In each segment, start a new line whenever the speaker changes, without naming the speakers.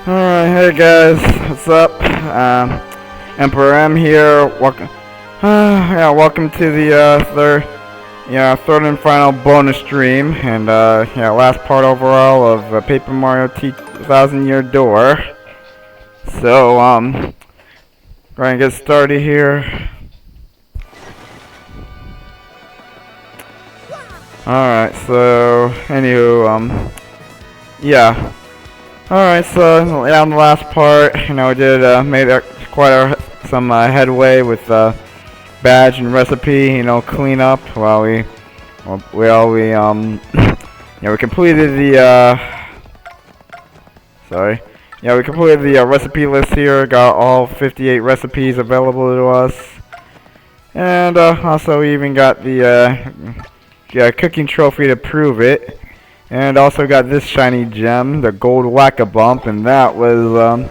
Alright, hey guys, what's up? Emperor M here. Welcome. Welcome to the third and final bonus stream, and last part overall of Paper Mario 1000 Year Door. So going to get started here. Alright, so anywho, yeah. Alright, so on the last part, we did made quite some headway with badge and recipe, cleanup while we completed the we completed the recipe list here, got all 58 recipes available to us, and also we even got the cooking trophy to prove it. And also got this shiny gem, the gold Whack-A-Bump, and that was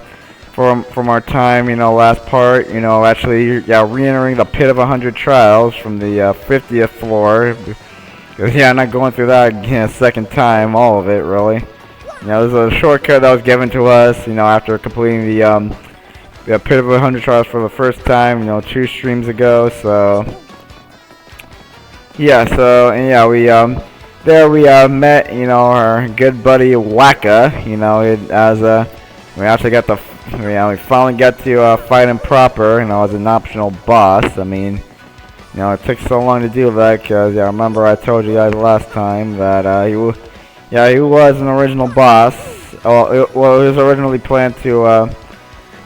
from our time, last part, actually, re-entering the Pit of 100 Trials from the 50th floor. I'm not going through that again a second time, all of it, really. There's a shortcut that was given to us, after completing the Pit of 100 Trials for the first time, 2 streams ago. So we there we met, our good buddy Wacka, we finally got to fight him proper, as an optional boss. I mean, it took so long to do that, because, I remember I told you guys last time that, he was an original boss. It was originally planned to,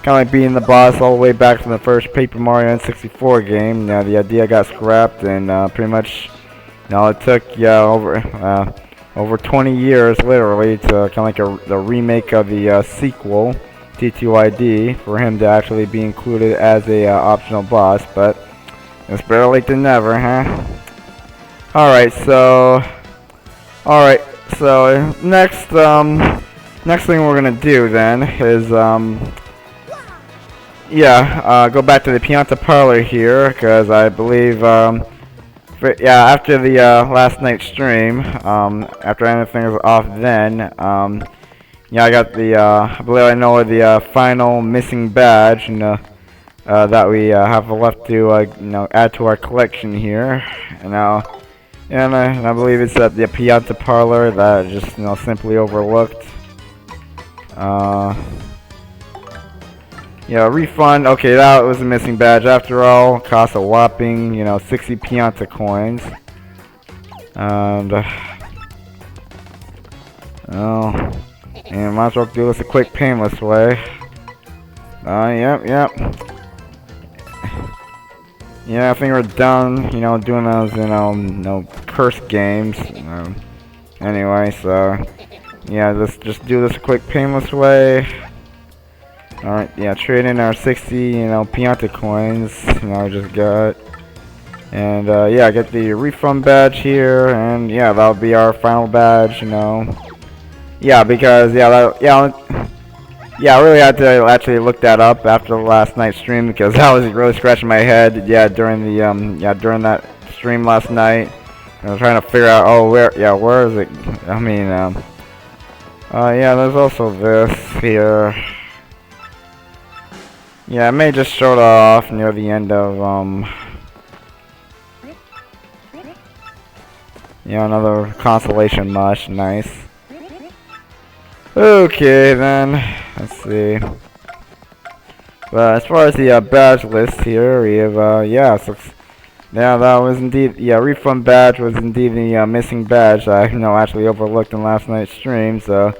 kind of like being the boss all the way back from the first Paper Mario N64 game. The idea got scrapped, and, pretty much, it took over 20 years, literally, to kind of like the remake of the sequel, T2ID, for him to actually be included as a optional boss. But it's better late than never, huh? Alright, so next thing we're gonna do then is go back to the Pianta Parlor here, because I believe after the last night's stream, after everything was off then, I got the, I believe I know the final missing badge, that we have left to, add to our collection here. And I believe it's at the Pianta Parlor that I just, simply overlooked. Refund. Okay, that was a missing badge after all. Cost a whopping, 60 Pianta coins. And, might as well do this a quick, painless way. Yep. Yeah, I think we're done, doing those, curse games. Anyway, so, let's just do this a quick, painless way. Alright, trade in our 60, Pianta coins, I just got. And, I get the refund badge here, and, that'll be our final badge, because, I really had to actually look that up after the last night's stream, because I was really scratching my head, during the, during that stream last night. I was trying to figure out, where is it? I mean, there's also this here. I may just show it off near the end of, another consolation mush. Nice. Okay, then. Let's see. But as far as the badge list here, we have, that was indeed, refund badge was indeed the missing badge I, actually overlooked in last night's stream, so,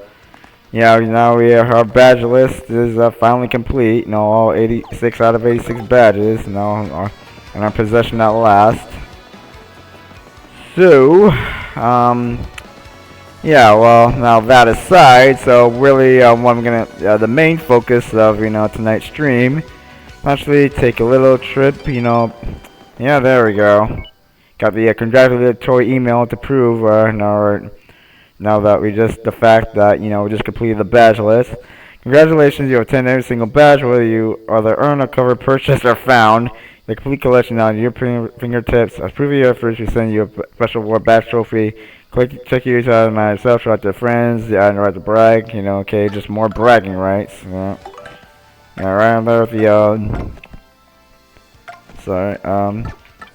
Yeah, now our badge list is finally complete. You know, all 86 out of 86 badges, you know, are in our possession at last. So, yeah, well, now that aside, so really, what I'm gonna, the main focus of, you know, tonight's stream, actually take a little trip, you know, yeah, there we go. Got the congratulatory email to prove, now that the fact that, you know, we just completed the badge list. Congratulations, you have obtained every single badge, whether you are the earn or cover purchased or found. The complete collection now at your fingertips. As proof of your efforts, we send you a special award badge trophy. Check your use out of yourself, show out to friends, yeah, and right to brag, you know, okay, just more bragging rights. Yeah. Right up there with the,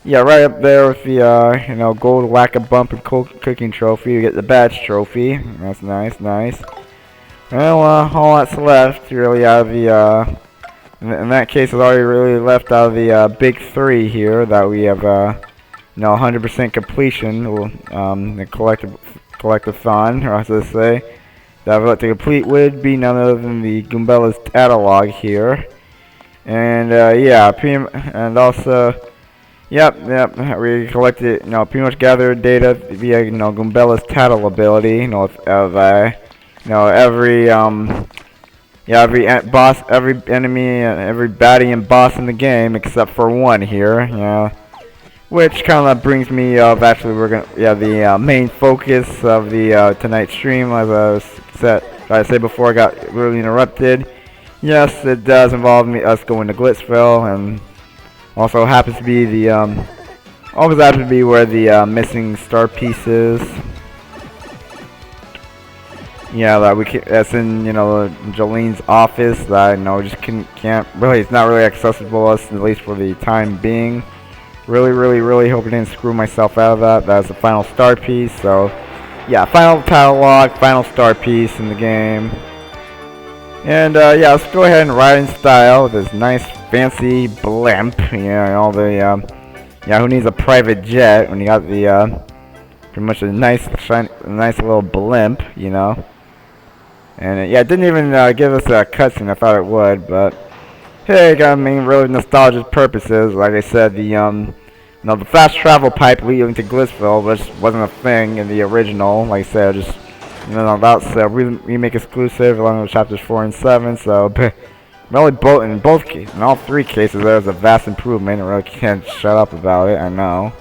yeah, right up there with the, you know, gold whack-a-bump and cooking trophy. You get the badge trophy. That's nice, nice. Well, all that's left, really, out of the, in that case, it's already really left out of the, big three here that we have, you know, 100% completion, the collectathon, or as I say, that I've got to complete would be none other than the Goombella's catalog here. And, yeah, and also, yep, we collected, you know, pretty much gathered data via, you know, Goombella's tattle ability, you know, of, you know, every, yeah, every boss, every enemy, every baddie and boss in the game, except for one here, you know, which kind of brings me up, actually, we're gonna, yeah, the, main focus of the, tonight's stream, as I said before I got really interrupted. Yes, it does involve us going to Glitzville, and also happens to be the, always happens to be where the, missing star piece is. Yeah, that's in, you know, Jolene's office, that, you know, just can't really, it's not really accessible to us, at least for the time being. Really hope I didn't screw myself out of that. That's the final star piece, so, yeah, final title log, final star piece in the game. And, yeah, let's go ahead and ride in style with this nice, fancy blimp, you know, and all the, yeah, who needs a private jet when you got the, pretty much a nice little blimp, you know. And, yeah, it didn't even, give us a cutscene, I thought it would, but, hey, I mean, really nostalgic purposes, like I said, the, you know, the fast travel pipe leading to Glitzville, which wasn't a thing in the original, like I said, just, you know, that's a remake exclusive along with chapters 4 and 7, so, really in all three cases, there's a vast improvement. I really can't shut up about it, I know.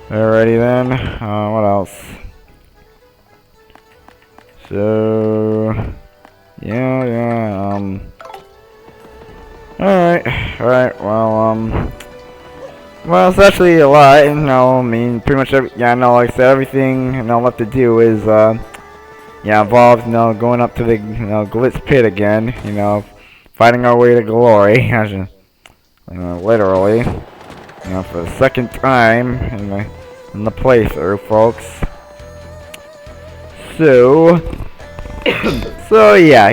Alrighty then, what else? So, yeah, alright, well, it's actually a lot, you know, I mean, pretty much yeah, no, like I said, everything, you know, left to do is, yeah, involves, you know, going up to the, you know, Glitz Pit again, you know, fighting our way to glory, literally, you know, for the second time in the playthrough, folks. So, yeah,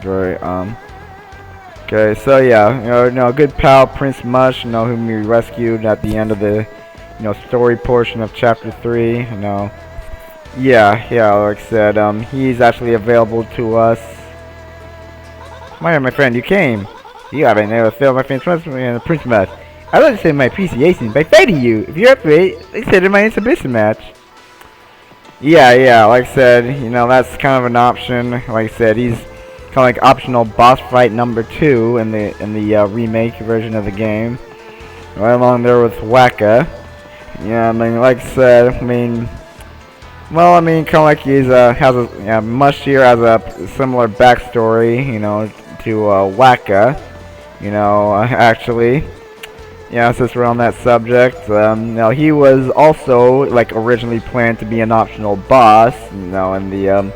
great, okay, so yeah, you know, good pal Prince Mush, you know, whom we rescued at the end of the, you know, story portion of chapter 3, you know, yeah, like I said, he's actually available to us. My friend, you came. You haven't never failed my friend's Prince Mush. I'd like to say my appreciation by fighting you. If you're up for it, they said in my exhibition match. Yeah, like I said, you know, that's kind of an option. Like I said, he's kind of like optional boss fight number 2 in the remake version of the game. Right along there with Waka. Yeah, I mean, like I said, I mean, well, I mean, kind of like he's Mush here has a similar backstory, you know, to Waka. You know, actually. Yeah, since we're on that subject, now he was also, like, originally planned to be an optional boss, you know, in the,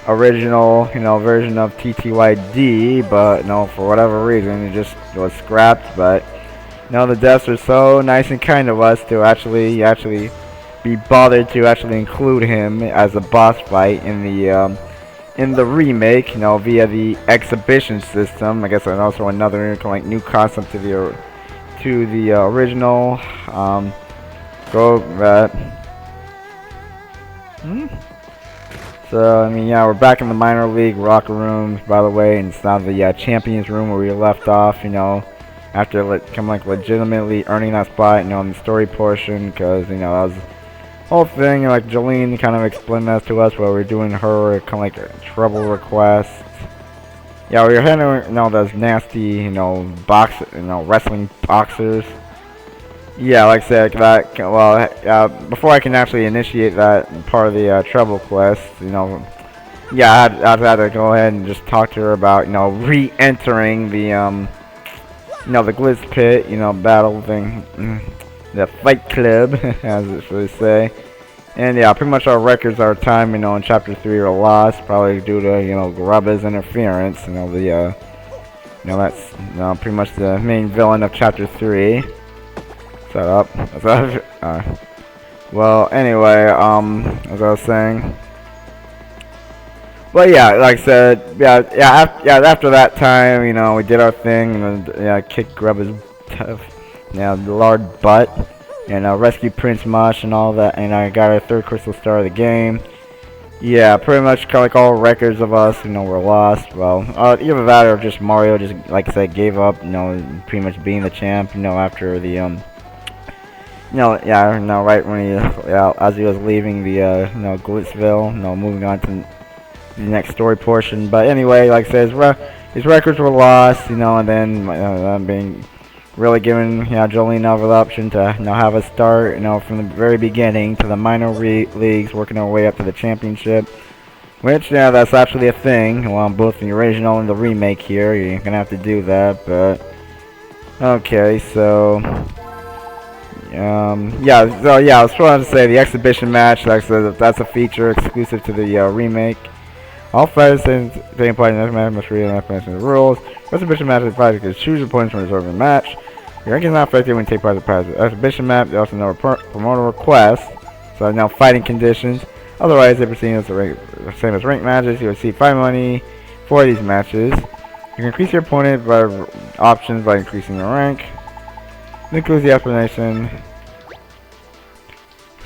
original, you know, version of TTYD, but, you know, for whatever reason, it just was scrapped, but, you know, the devs are so nice and kind of us to actually be bothered to actually include him as a boss fight in the remake, you know, via the exhibition system. I guess that's also another, like, new concept to the original. go that. So, I mean, yeah, we're back in the minor league locker rooms, by the way, and it's now the champions room where we left off, you know, after legitimately earning that spot, you know, in the story portion, because, you know, that was the whole thing, like, Jolene kind of explained that to us while we were doing her, kind of like, trouble requests. Yeah, we were handling, you know, those nasty, you know, wrestling boxers. Yeah, like I said, that, well, before I can actually initiate that part of the trouble quest, you know, yeah, I'd have to go ahead and just talk to her about, you know, re-entering the, you know, the Glitz Pit, you know, battle thing, the Fight Club, as it should say. And yeah, pretty much our records, our time, you know, in Chapter 3 are lost, probably due to, you know, Grubba's interference, you know, you know, that's, you know, pretty much the main villain of Chapter 3. Shut up. Well, anyway, as I was saying. Well, yeah, like I said, after that time, you know, we did our thing, and kicked Grubba's lard butt, and rescued Prince Mush and all that, and I got our 3rd crystal star of the game. Yeah, pretty much kind of like all records of us, you know, were lost. Well, either that or just Mario just, like I said, gave up, you know, pretty much being the champ, you know, after the, right when he, as he was leaving the, Glitzville, moving on to the next story portion. But anyway, like I said, his records were lost, you know, and then, being really giving, Jolene the option to, have us start, from the very beginning to the minor leagues, working our way up to the championship. Which, that's actually a thing, well, both the original and the remake here, you're gonna have to do that, but, okay, so, I was trying to say the exhibition match, like I said, that's a feature exclusive to the remake. All fighters taking part in this match must read and implement the rules. Exhibition match is fighter can choose your opponents from reserve the match. Your rank is not affected when you take part in the exhibition match. They also know promoter requests, so now fighting conditions. Otherwise, they proceed as the same as ranked matches. You receive 5 money for these matches. You can increase your opponent by options by increasing your rank. It includes the explanation.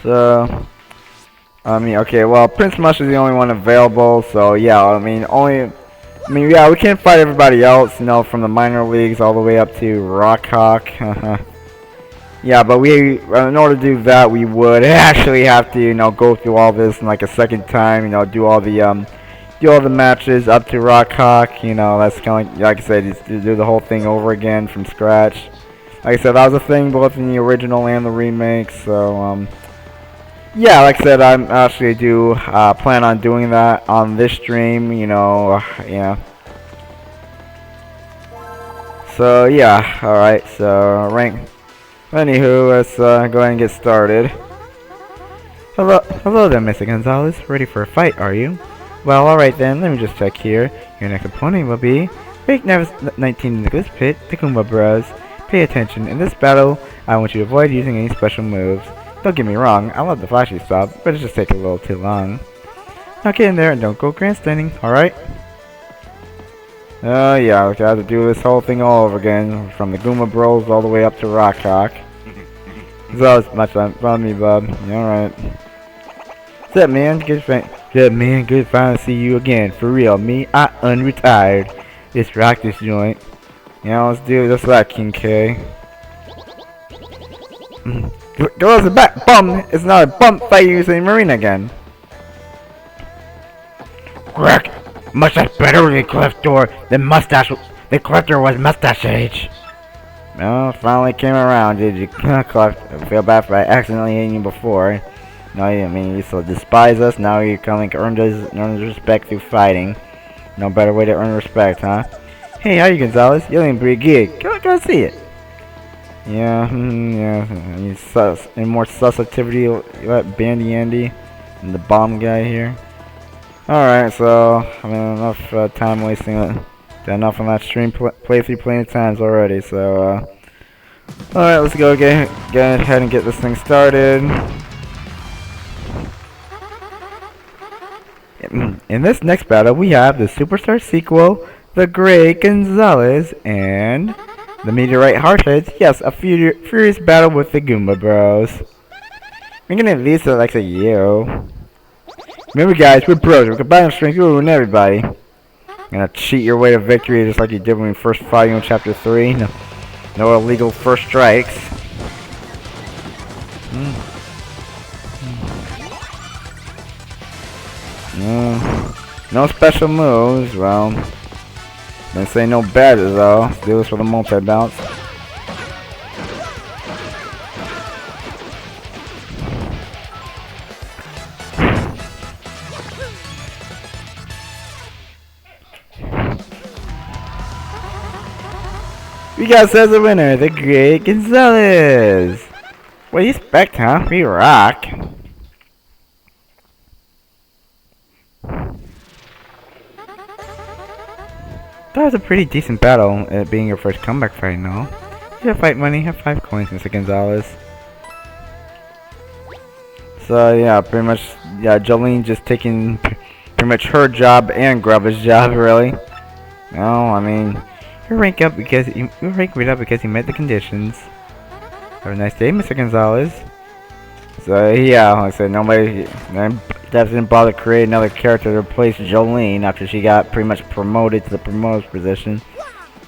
So, okay, well, Prince Mush is the only one available, so yeah, we can't fight everybody else, from the minor leagues all the way up to Rockhawk. Yeah, but in order to do that, we would actually have to, go through all this in like a second time, do all the matches up to Rockhawk, that's kind of like I said, just to do the whole thing over again from scratch. Like I said, that was a thing both in the original and the remake, so, yeah, like I said, I actually do plan on doing that on this stream, yeah. So, yeah, alright, so, rank. Anywho, let's go ahead and get started. Hello there, Mr. Gonzalez. Ready for a fight, are you? Well, alright then, let me just check here. Your next opponent will be Fake Nevis 19 in the Glitz Pit, the Goomba Bros. Pay attention, in this battle, I want you to avoid using any special moves. Don't get me wrong, I love the flashy stuff, but it just takes a little too long. Now get in there and don't go grandstanding, alright? Yeah, we have to do this whole thing all over again, from the Goomba Bros all the way up to Rockhawk. So it's much fun me, bub. Alright. What's up, man? Good fine to see you again. For real, me, I unretired. Let's rock this joint. Let's do this like King K. Go to the back, bum! It's not a bump fight using Marine again.
Correct. Mustache better than Cleftor. The Cleftor was Mustache Age.
Well, finally came around, did you? Cleft, I feel bad for accidentally hitting you before. No, you used to despise us, now you come to earn his respect through fighting. No better way to earn respect, huh? Hey, how you, Gonzalez? You're looking pretty good. Go see it. Yeah, I need more susceptibility, Bandy Andy, and the bomb guy here. Alright, so, enough time wasting, enough on that stream playthrough plenty of times already, so, alright, let's go get ahead and get this thing started. In this next battle, we have the Superstar sequel, The Great Gonzalez, and the Meteorite Hardheads. Yes, a furious battle with the Goomba Bros. We're gonna at least like a yo. Remember guys, we're pros. We're combining strength, we'll ruin everybody. Gonna cheat your way to victory just like you did when we first fought you in chapter 3. No, no illegal first strikes. No special moves, well. Didn't say no badges though. Let's do this for the multi-bounce. We got as a winner, the Great Gonzalez! What do you expect, huh? We rock. That was a pretty decent battle, it being your first comeback fight, no? You have fight money, have 5 coins, Mr. Gonzalez. So yeah, pretty much, yeah, Jolene just taking pretty much her job and Grubba's job, really. No, I mean, you rank up because you rank right up because you met the conditions. Have a nice day, Mr. Gonzalez. So yeah, like I said, nobody didn't bother to create another character to replace Jolene after she got pretty much promoted to the promoter's position.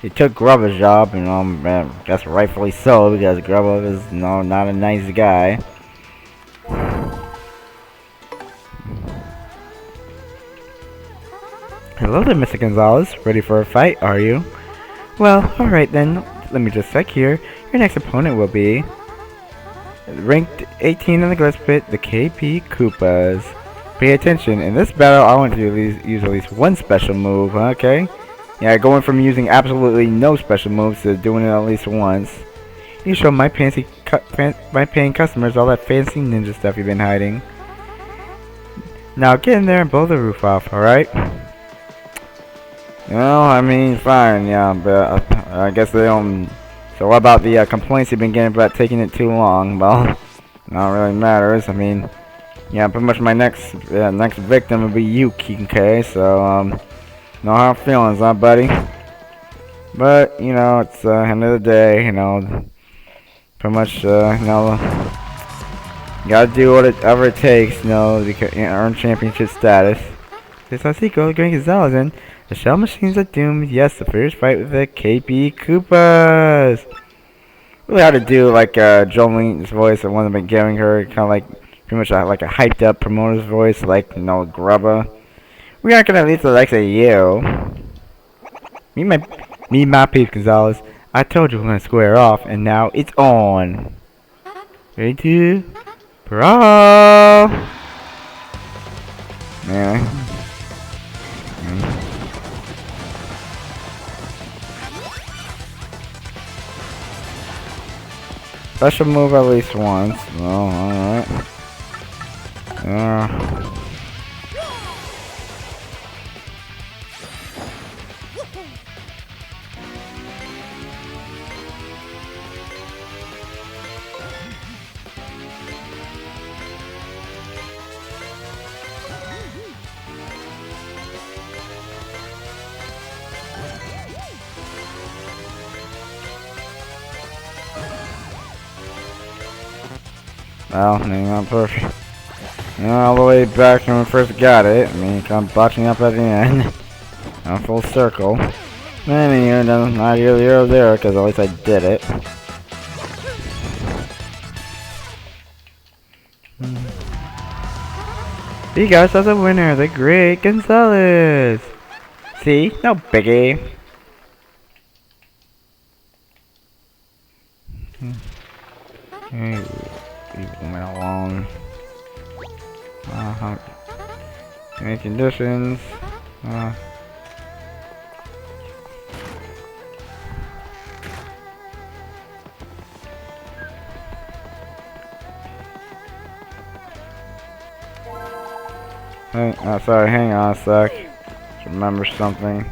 He took Grubba's job, and I guess rightfully so because Grubba is not a nice guy. Hello there, Mr. Gonzalez. Ready for a fight, are you? Well, alright then. Let me just check here. Your next opponent will be ranked 18 in the Glitch Pit, the KP Koopas. Pay attention, in this battle I want you to use at least one special move, okay? Yeah, going from using absolutely no special moves to doing it at least once. You show my paying customers all that fancy ninja stuff you've been hiding. Now get in there and blow the roof off, alright? Well, I mean, fine, yeah, but I guess they don't... So what about the complaints you've been getting about taking it too long? Well, not really matters. I mean, yeah, pretty much my next victim will be you, Kinkai. So no hard feelings, huh, buddy? But you know, it's end of the day. You know, pretty much you know, gotta do whatever it takes. You know, to earn championship status. This is Sequel, Great Gonzalez, and the Shell Machines are doomed. Yes, the first fight with the KP Koopas. Really hard to do like Jolene's voice. I want to be giving her kind of like pretty much like a hyped up promoter's voice, like you know Grubba. We aren't gonna leave the likes of you. Me my peeps, Gonzalez. I told you we're gonna square off, and now it's on. Ready to brawl? Yeah. Special move at least once. Oh, alright. Well, not perfect. All the way back when we first got it. I mean, kind of botching up at the end. Full circle. I mean, you're not really there, because at least I did it. You guys are the winner, the Great Gonzalez. See? No biggie. Hey, leave them alone. Any conditions? Sorry, hang on a sec. Just remember something.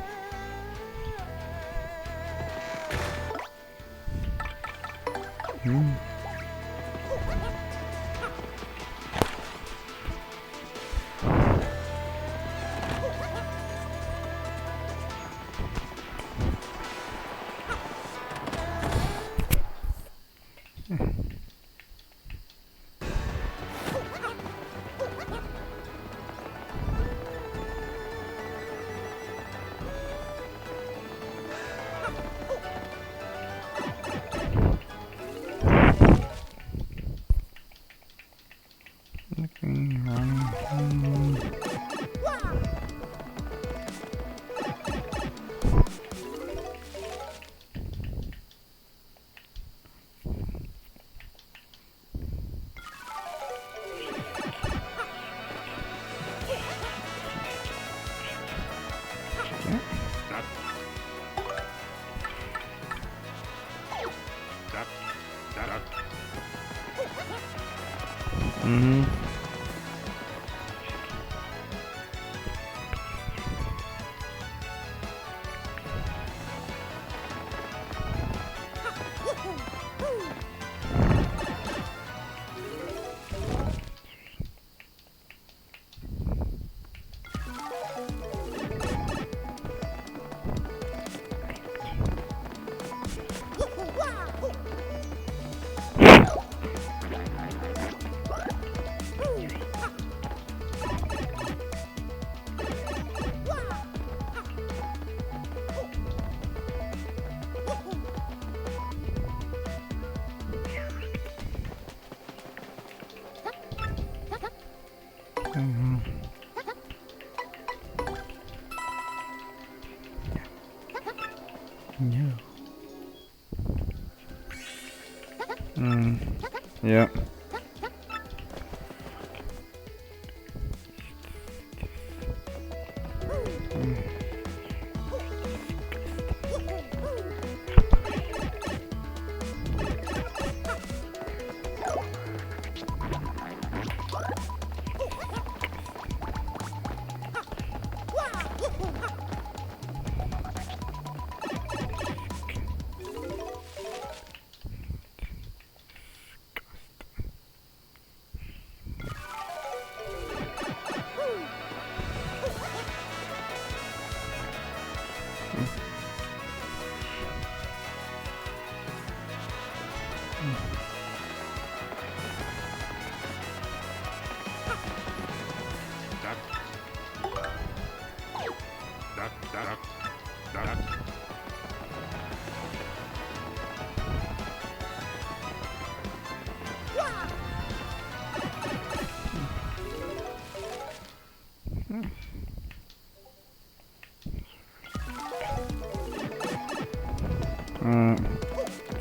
Mm-hmm. Yeah. Yep.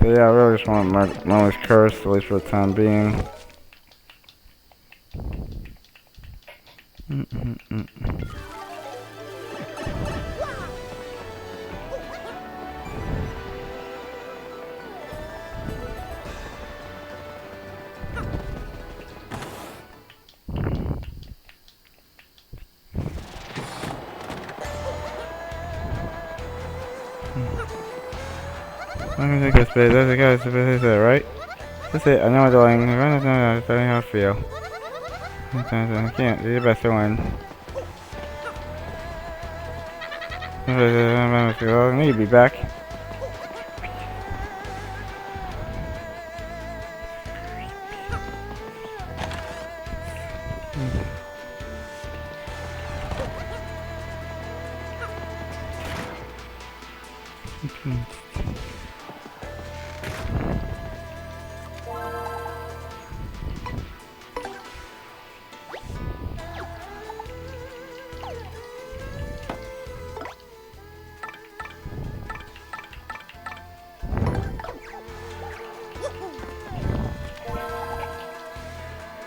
So yeah, I really just want Merlin's Curse, at least for the time being. Let me take this bit. That's it, right? That's it. I know, darling. I don't know how I feel. I can't. Do your best to win. I need to be back.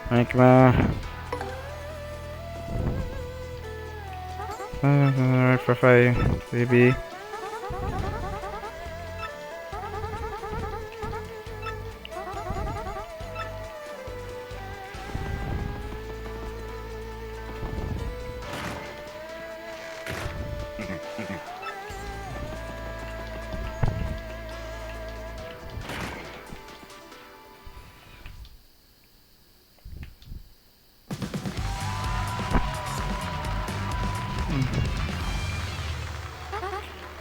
Thank you, man. Alright, for fighting, baby.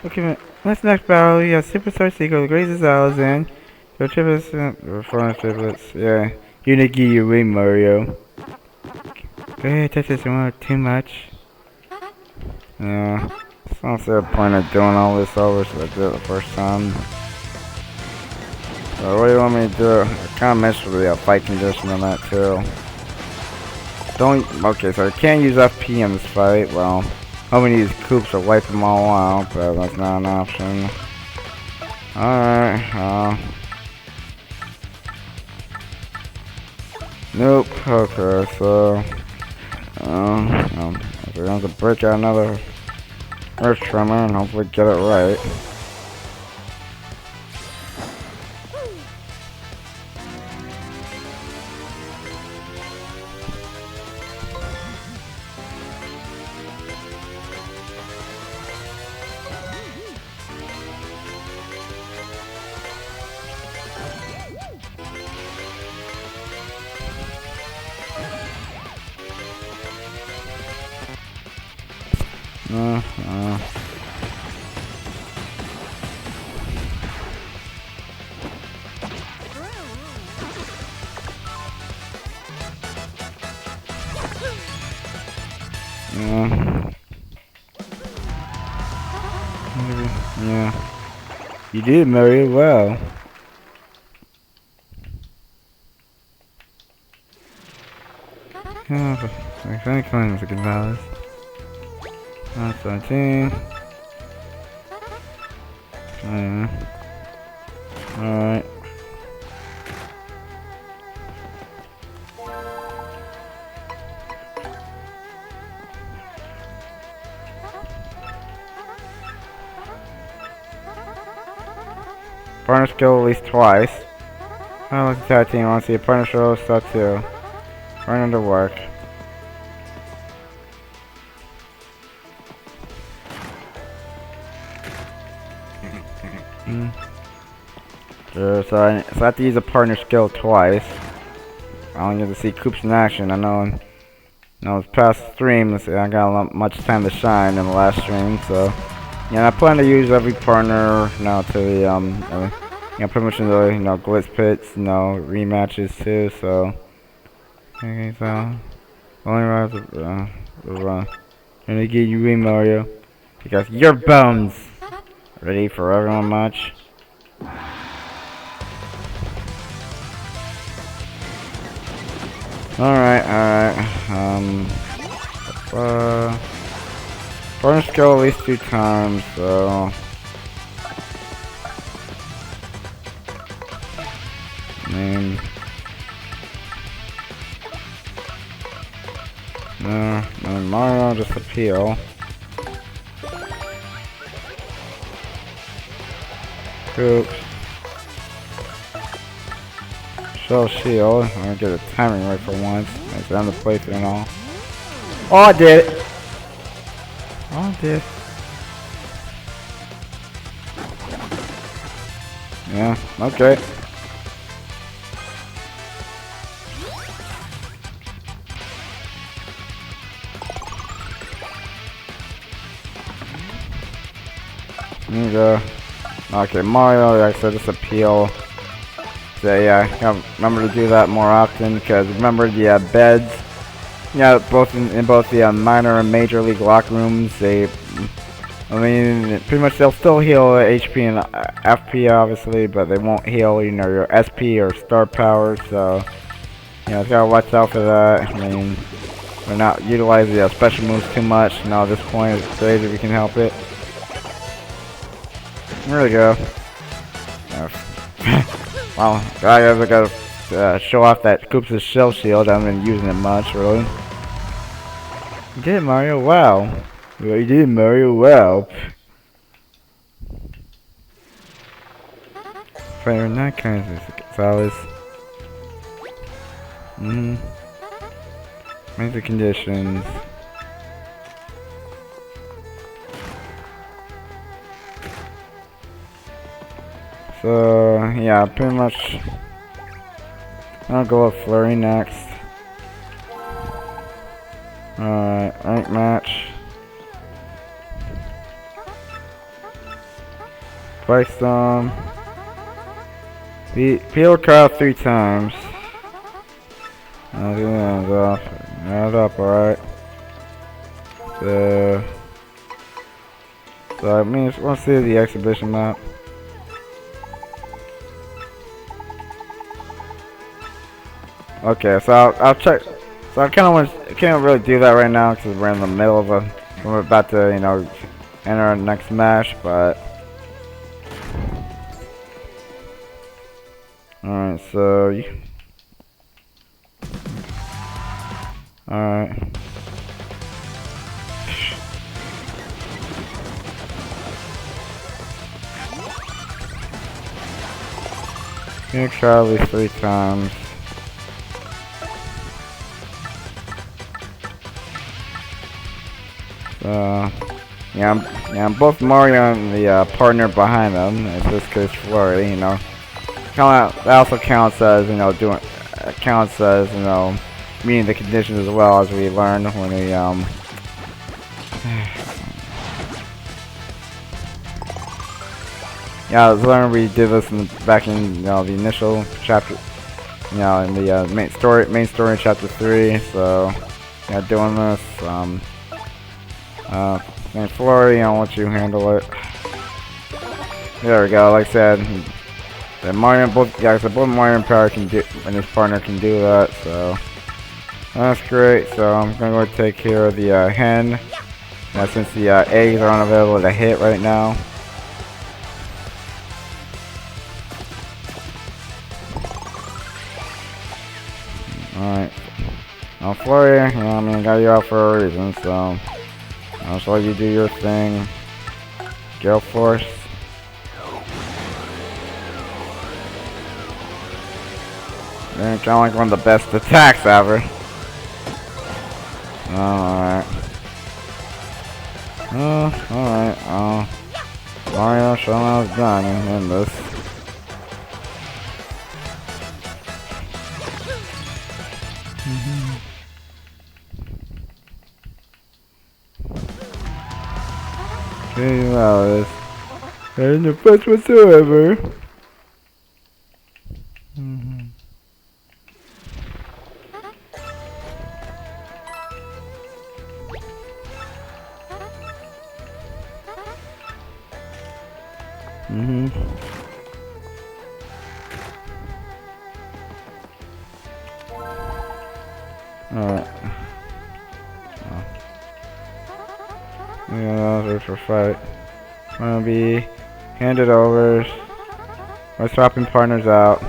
Okay, let's next battle. You got Superstar Seeker, the Graces Alazan. Your triplets, foreign triplets. Yeah, Unigi, you win, Mario. Okay, touch this one too much. Yeah, it's not the point of doing all this over, so I did it the first time. So what do you want me to do? I kind of messed with the fight condition on that too. Okay, so I can't use FP in this fight. Well, hoping to use Koops to wipe them all out, but that's not an option. Alright, nope, okay, so, we're going to break out another Earth Tremor and hopefully get it right. Yeah. You did very well. Any coins are Gonzalez. 17. Alright. Partner skill at least twice. Oh, look at that team. I want to see a partner show stuff too. Run into work. So I have to use a partner skill twice. I only get to see Koops in action. I know in those past streams I got a lot much time to shine in the last stream, so yeah, I plan to use every partner now to the pretty much in the glitz pits, rematches too. So okay, so only rise the run. Gonna get you in, Mario, because your bones ready for everyone match. Alright. Partner skill at least 2 times, so I mean, no, Mario just appeal. Oops. Shell shield. I'm gonna get a timing right for once. It's on the playthrough and all. Oh, I did it! Oh, I did. Yeah, okay. There you go. Okay, Mario, like I said, just appeal. So yeah, remember to do that more often, because remember the beds, both in both the minor and major league locker rooms, pretty much they'll still heal HP and FP obviously, but they won't heal your SP or star power. So just gotta watch out for that. I mean, we're not utilizing the special moves too much. At this point, it's great if we can help it. There we go. Well, I guess I gotta show off that Koops' shell shield. I haven't been using it much, really. You did, Mario. Wow. You did, Mario. Wow. Fire in that kind of Gonzalez. Major conditions. So yeah, pretty much I'll go with Flurry next. Alright, rank match. Spike Storm. Peel crowd 3 times. I'll do that off. Add up, alright. So I mean, let's see the exhibition map. Okay, so I'll check. So I can't really do that right now because we're in the middle of we're about to enter our next match, but alright, so alright. Gonna try at least 3 times. I'm both Mario and the partner behind them. It's just cause Flurry, that also counts as meeting the conditions as well, as we learned when we I was learning we did this back in the initial chapter, in the main story in chapter 3. So doing this. And Flurry, I'll let you handle it. There we go. Like I said, both Mario and Power can do, and his partner can do that. So That's great. So I'm gonna go take care of the hen. Now since the eggs are unavailable to hit right now. Alright. Now Flurry, you know, I mean, I got you out for a reason, so I'll just let you do your thing. Gale Force. They're kind of like one of the best attacks ever. Alright. Alright. Mario showing how it's done in this. Okay, well, there's no fuss whatsoever. Alright. Yeah, that's for fight. I'm gonna be handed over. We're swapping partners out.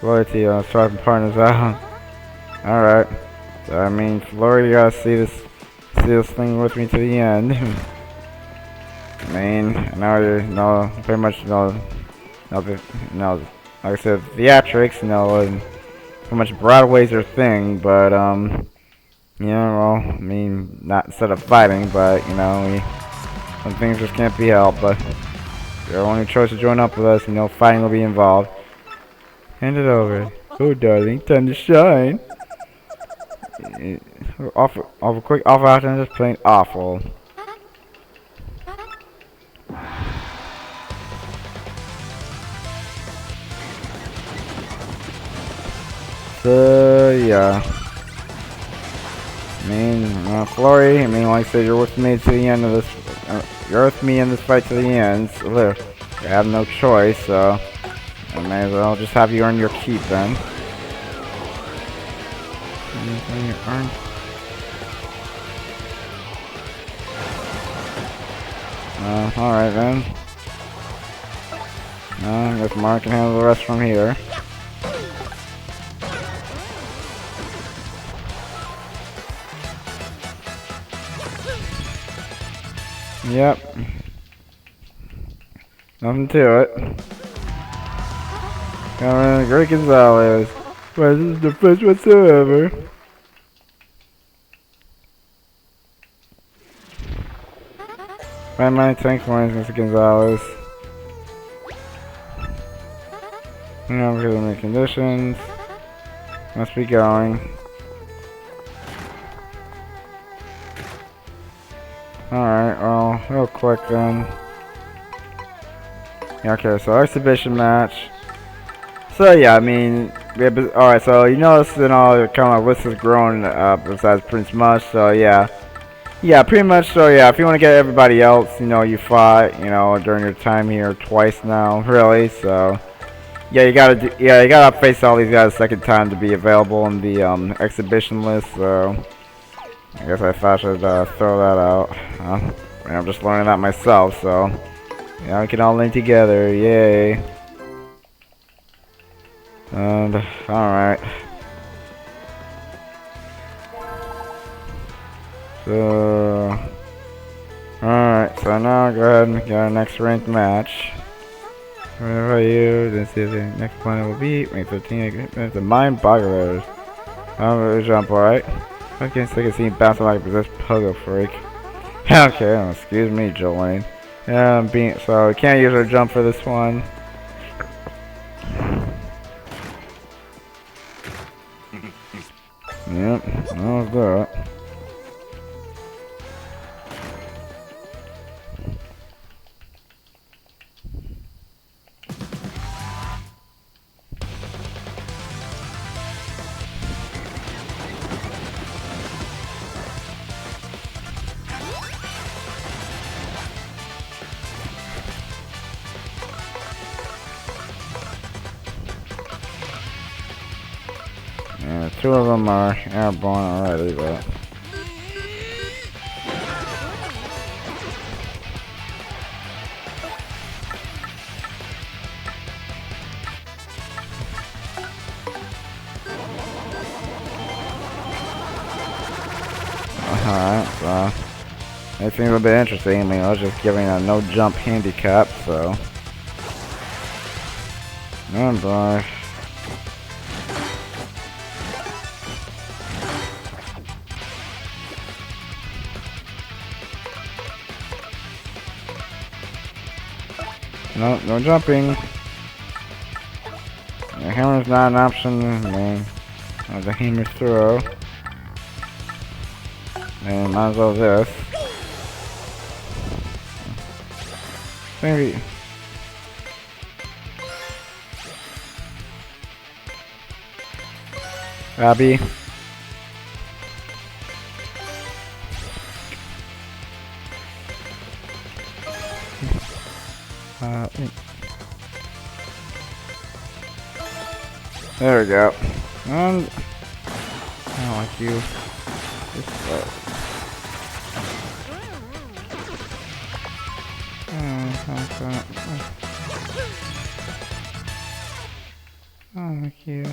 Loyalty, swapping partners out. Alright. So, I mean, Florida, you gotta see this thing with me to the end. I mean, now you're, pretty much, like I said, theatrics, and pretty much Broadway's your thing, but, well, I mean, not instead of fighting, but, some things just can't be helped, but your only choice to join up with us, fighting will be involved. Hand it over. Oh, darling, time to shine. Quick offer after just plain awful. So, yeah. I mean, Flurry, I mean, like I said, you're with me to the end of this, you're with me in this fight to the end, so look, I have no choice, so I may as well just have you earn your keep then. Alright then. I guess Mark can handle the rest from here. Yep. Nothing to it. Great Gonzalez. Wasn't the first whatsoever. Find my tank points, Mr. Gonzalez. Because of the conditions. Must be going. Alright, well, real quick then. Yeah, okay, so exhibition match. So yeah, I mean, alright, so you notice, kind of list has grown besides Prince Mush, so yeah. Yeah, pretty much, so yeah, if you want to get everybody else, you fought, during your time here twice now, really, so. Yeah, you gotta face all these guys a second time to be available in the exhibition list, so. I guess I thought I should throw that out. I'm just learning that myself, so. Yeah, we can all link together, yay. And, alright. So, alright, so now go ahead and get our next ranked match. Where are you? Let's see if the next planet will be. Rank 15, it's a Mind Bogglers. Oh, jump, alright. I can't stick a scene bouncing like a possessed pogo freak. Okay, excuse me, Jolene. Yeah, so we can't use our jump for this one. Yep, that was that. 2 of them are airborne already, but... Alright, so... It seems a bit interesting. I mean, I was just giving a no jump handicap, so... Oh boy. No, no jumping. The hammer's not an option. I mean, the hammer's throw. And might as well this. Maybe. Abby. There we go. And I don't like you. Oh, like you.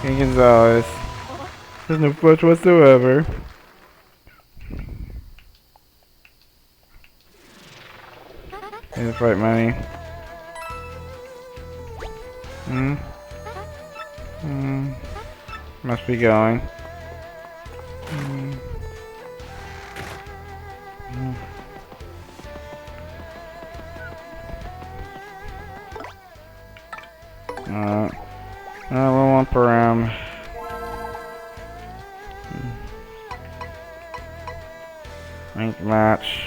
King Gonzalez. There's no fudge whatsoever. Here's the fight money. Must be going. We'll want Param. Ranked match.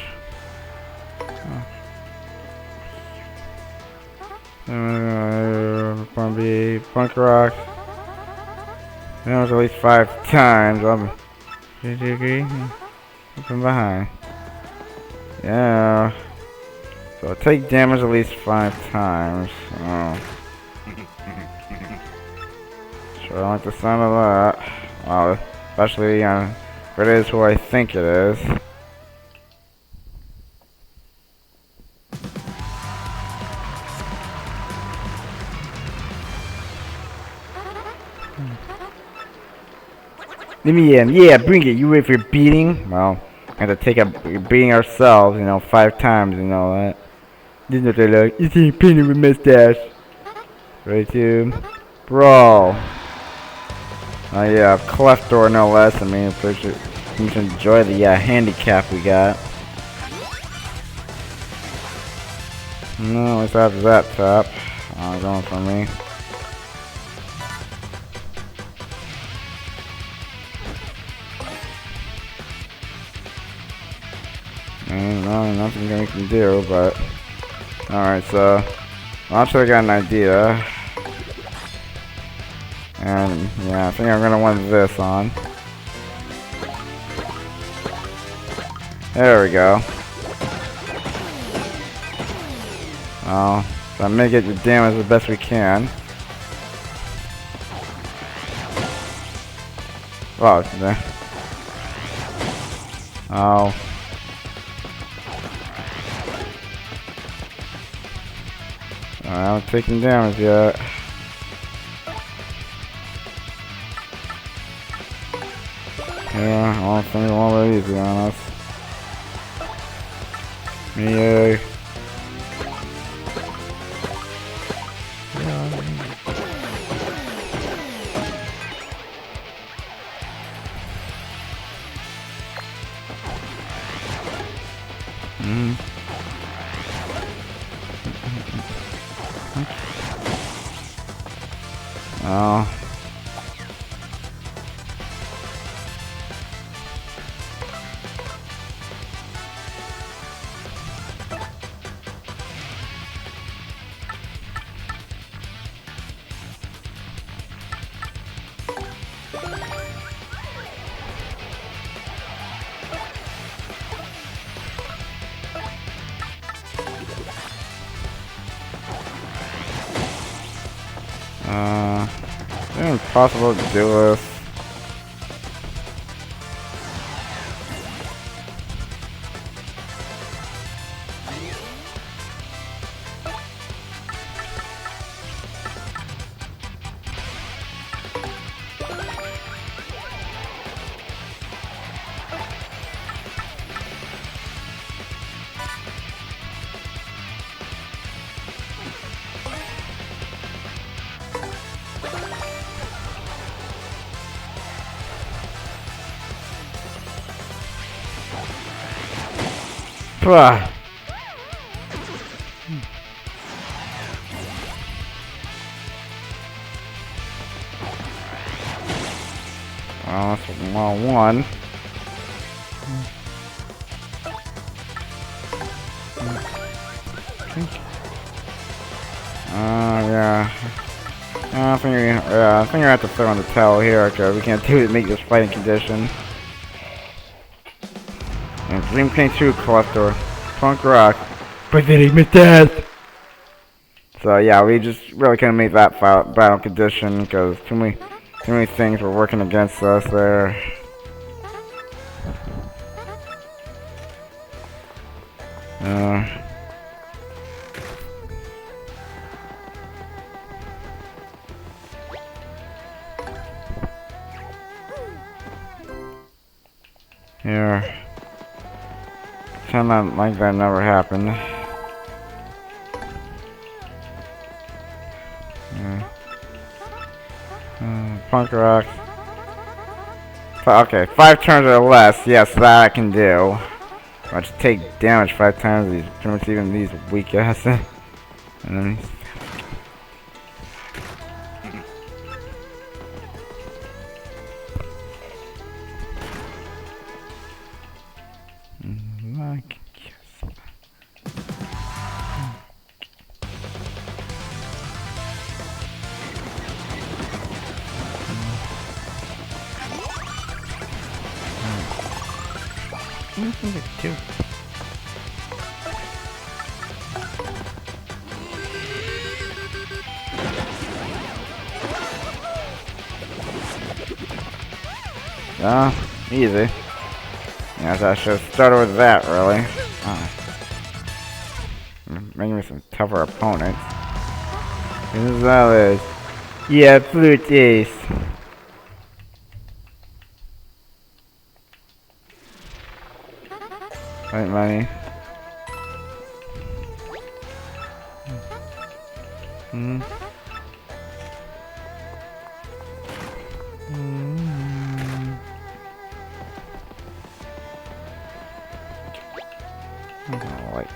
Gonna be Punk Rock. That was at least 5 times. Did you agree? From behind. Yeah. So take damage at least 5 times. Oh. Sure, I like the sound of that. Well, especially if it is who I think it is. Let me in. Yeah, bring it. You ready for beating? Well, I have to take a beating ourselves, 5 times, that. This is what they like. You see painted with mustache. Ready to brawl. Oh yeah, cleft door no less. I mean, we should enjoy the handicap we got. No, let's have that top. Going for me. No, nothing we can do, but... Alright, so... I'll actually got an idea. And, yeah, I think I'm gonna want this on. There we go. Oh, so mitigate the damage the best we can. Oh, there. Oh. I haven't taken damage yet. Yeah, I don't think one of these, to be honest. Yay. Oh. it impossible to do this? Pah. Oh, that's one. Yeah. I think I think I have to throw in the towel here because we can't do it. Make this fighting condition. And Dream King 2 Cluster, Punk Rock,
Presenting me death.
So yeah, we just really couldn't make that battle condition because too many things were working against us there. Here. Pretend not like that never happened. Punk rock. Okay, 5 turns or less. Yes, that I can do. I just take damage 5 times. These pretty much even these weak asses. And then these.
Too.
Easy. Yes, I should have started with that, really. Making me some tougher opponents. This is how it is. Yeah, flute ace. Right, money. Like.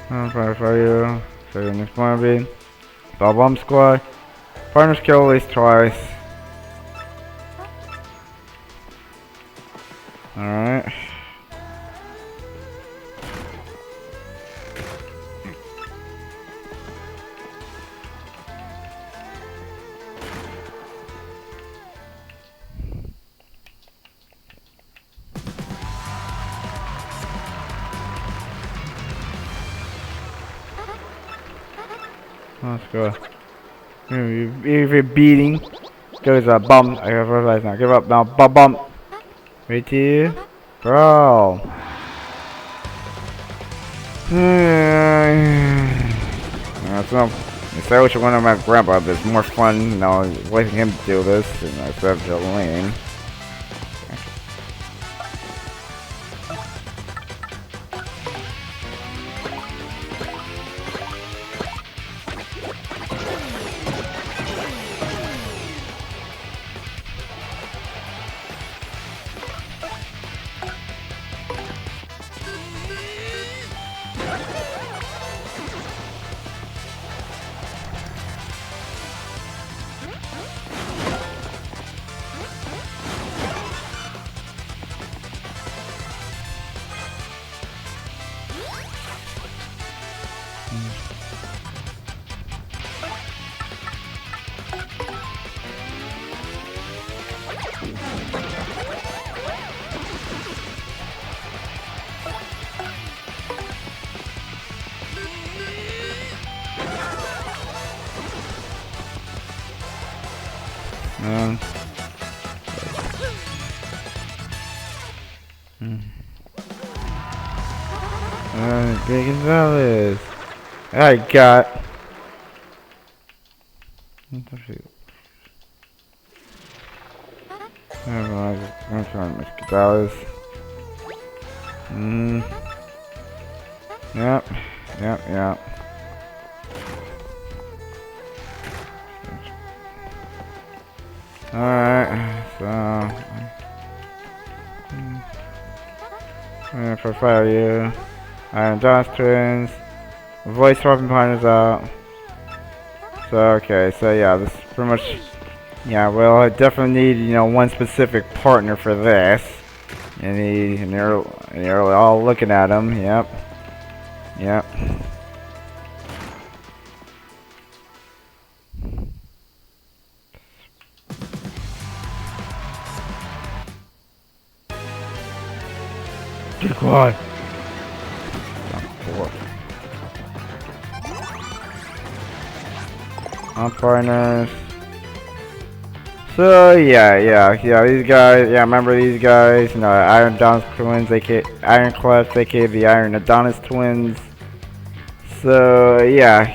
I'm sorry for you. So your next one will be Bomb Squad. Partners kill at least twice. Alright. Let's go. If you're beating, goes a bum. I have realized now. Give up now. Bum. Right here. Bro. That's no. Instead of one of my grandpa, but it's more fun, you know, letting him do this instead of Jolene. Um, Big Gonzalez. I got. I'm trying Miss Gonzalez. Yep. Alright, so. I'm gonna profile you. Iron Dance Twins. Voice swapping partners out. So, okay, so yeah, this is pretty much. Yeah, well, I definitely need, you know, one specific partner for this. And you're all looking at him. Yep.
Be quiet.
Partners. So yeah, these guys, remember these guys, you know, Iron Adonis Twins, aka Iron Clefs, aka the Iron Adonis Twins. So yeah,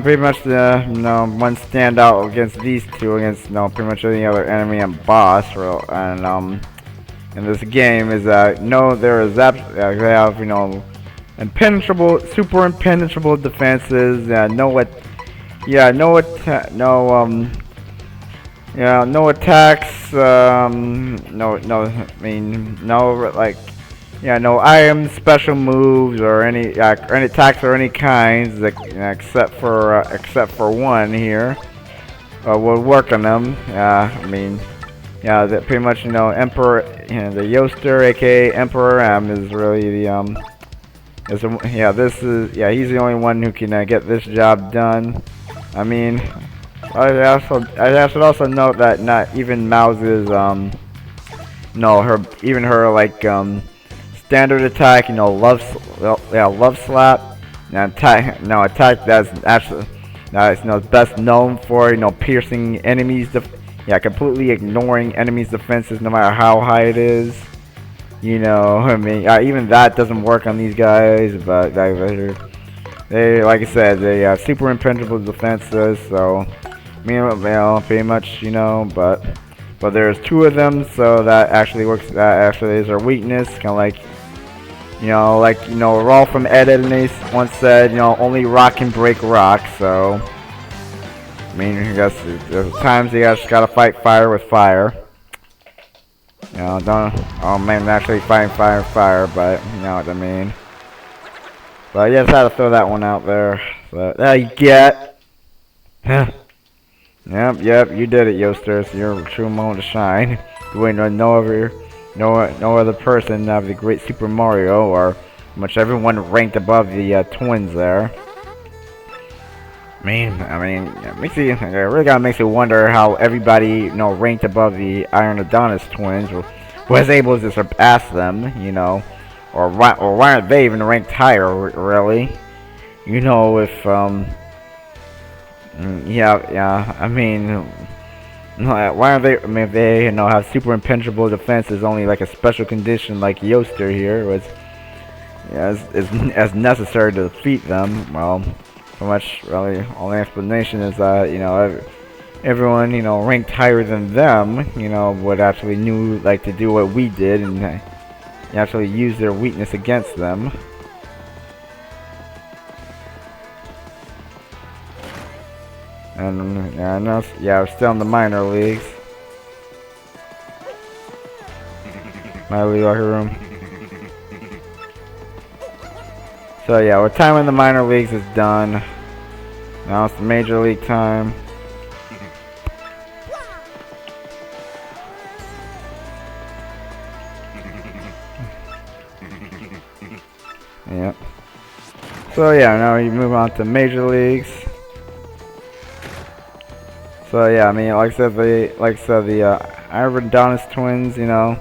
pretty much the, you know, one standout against these two, against, you know, pretty much any other enemy and boss, and in this game is that they have, you know, super impenetrable defenses. No attacks. No item special moves or any attacks or any kinds, except for one here. Will work on them. That pretty much, you know, Emperor, the Yoster, aka Emperor M, is really the he's the only one who can get this job done. I mean, I should also note that not even Mouse's her standard attack, you know, love slap, and attack that's actually best known for, you know, piercing enemies, completely ignoring enemies' defenses no matter how high it is. You know, I mean, even that doesn't work on these guys, but they, like I said, they have super impenetrable defenses, so, pretty much, you know, but there's two of them, so that actually works, that actually is our weakness, kind of like, Rolf from Ed, Edd n Ace once said, you know, only rock can break rock, so, I mean, I guess there's times you just gotta fight fire with fire. You know, actually fighting fire with fire, but you know what I mean. But I just had to throw that one out there. So, you get.
Huh.
Yep, you did it, Yoster. It's your true moment to shine. You ain't no other person of the great Super Mario, or much everyone ranked above the twins there. It really makes you wonder how everybody, you know, ranked above the Iron Adonis twins was able to surpass them, you know, or why aren't they even ranked higher, really? You know, if why aren't they? I mean, if they, you know, have super impenetrable defenses, only like a special condition like Yoster here was, as necessary to defeat them. Well, pretty much, really, only explanation is that, you know, everyone, you know, ranked higher than them, you know, would actually to do what we did and actually use their weakness against them. And we're still in the minor leagues. Minor league locker room. So yeah, our time in the minor leagues is done. Now it's the major league time. Yep. So yeah, now you move on to major leagues. So yeah, I mean, like I said, the Iron Adonis twins, you know,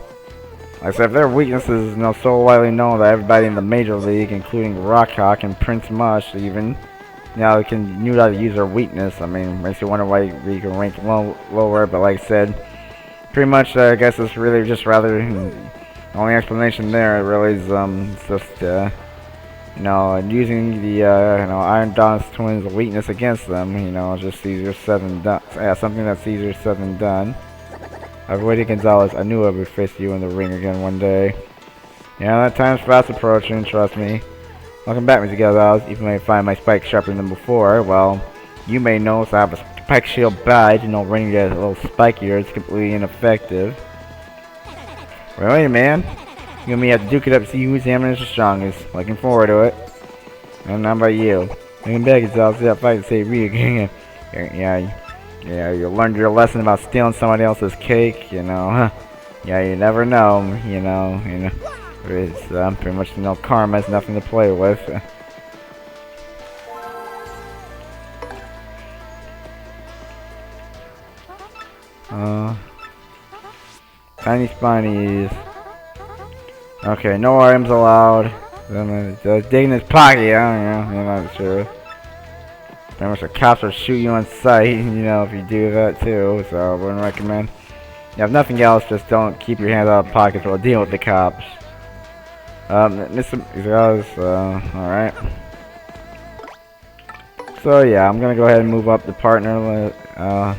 like I said, their weaknesses, you know, so widely known that everybody in the major league, including Rockhawk and Prince Mush, even, now knew how to use her weakness. I mean, makes you wonder why we can rank lower. But like I said, pretty much, I guess it's really just rather. Only explanation there really is it's just you know, using the Iron Dawn's twins' weakness against them. You know, just easier said than done. Yeah, something that's easier said than done. Avoiding Gonzalez, I knew I would face you in the ring again one day. Yeah, that time's fast approaching. Trust me. Welcome back, Mr. Gonzalez. Even though you find my spike sharper than before, well, you may notice I have a spike shield badge. You know, running that little spike here is completely ineffective. Wait, man. You and me have to duke it up to see whose hammer is the strongest. Looking forward to it. And not about you. Looking back, it's all that fight to save Ryu. Yeah, you learned your lesson about stealing somebody else's cake, you know. Yeah, you never know, you know. It's pretty much, you know, karma is nothing to play with. Tiny spinies. Okay, no items allowed. Digging his pocket, I don't know, you're not sure. Pretty much the cops will shoot you on sight, you know, if you do that too, so I wouldn't recommend. You have nothing else, just don't keep your hands out of pockets while dealing with the cops. Mr. Gonzalez, alright. So yeah, I'm gonna go ahead and move up the partner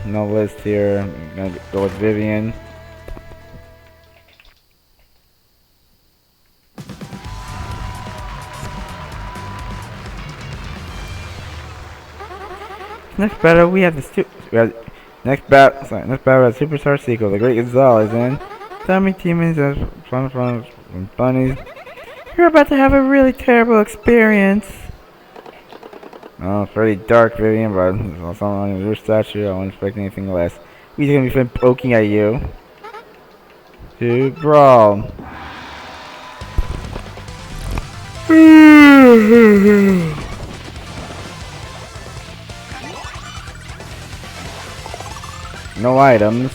list here. I'm gonna go with Vivian. Next battle, we have next battle, Superstar Sequel, the Great Gonzalez, and Tommy Demons as fun bunnies. You're about to have a really terrible experience. Oh, it's pretty dark, Vivian, but there's something on your statue. I wouldn't expect anything less. He's gonna be poking at you. To brawl. No items.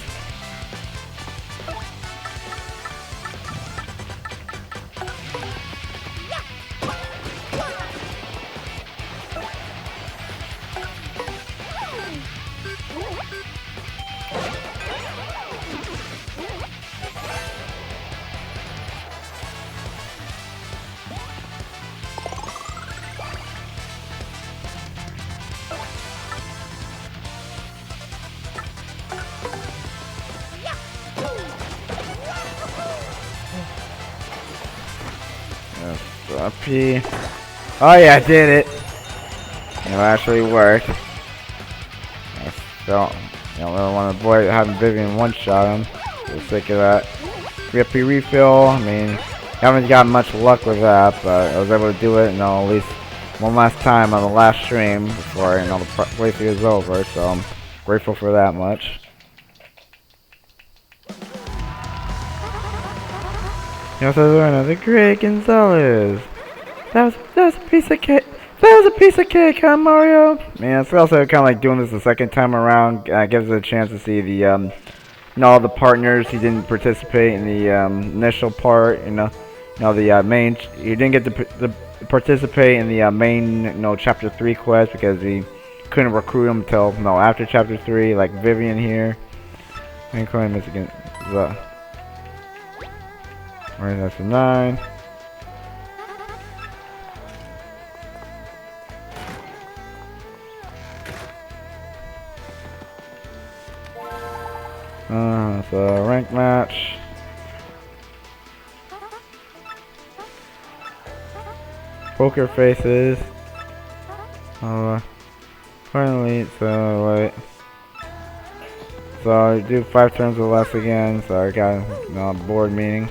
Oh yeah, I did it. It actually worked. I don't really want to avoid having Vivian one-shot him. For the sake of that. VIP refill. I mean, haven't got much luck with that, but I was able to do it, you know, at least one last time on the last stream before, you know, the playthrough is over. So I'm grateful for that much. You also learn of the Great Gonzalez. That was a piece of cake. That was a piece of cake, huh, Mario? Man, it's also kind of like doing this the second time around. Gives us a chance to see the, you know, all the partners. He didn't participate in the initial part. You know, the main. He didn't get to participate in the main, you know, chapter 3 quest because he couldn't recruit him until after chapter 3. Like Vivian here. And coin Michigan. Right, that's a 9. It's a rank match. Poker faces. Finally, so wait. So I do 5 turns or less again. So I got a board meeting.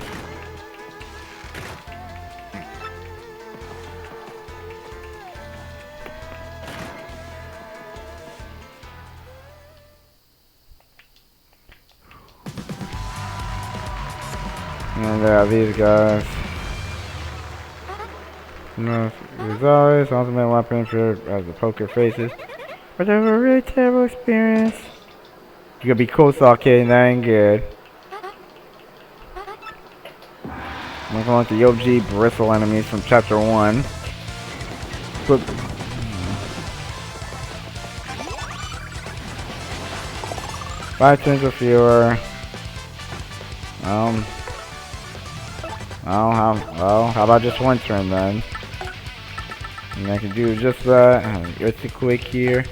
And these guys. As always, ultimate weapon for the poker faces. But they have a really terrible experience. You could be cool, okay, that ain't good. I'm going to the OG bristle enemies from chapter 1. 5 turns or fewer. How about just 1 turn then? And I can do just that. Earthquake here.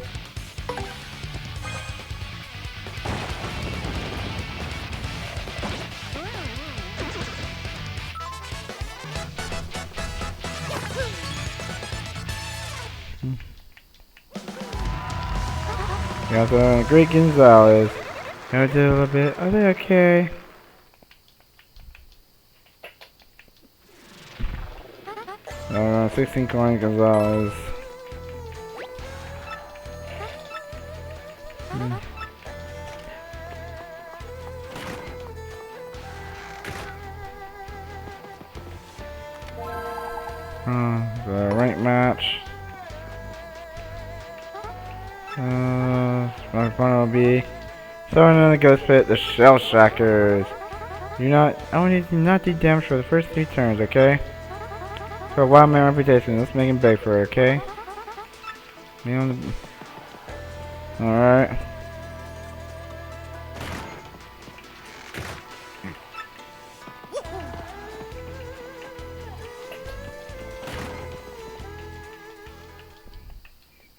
Got the Great Gonzalez. Gotta do a little bit. Are they okay? No, 16 coin Gonzalez. The rank match. My opponent will be throwing in the Ghost Pit, the Shell Shockers. I want you to not do damage for the first 3 turns, okay? For a wild man reputation, let's make him beg for it, okay? Alright.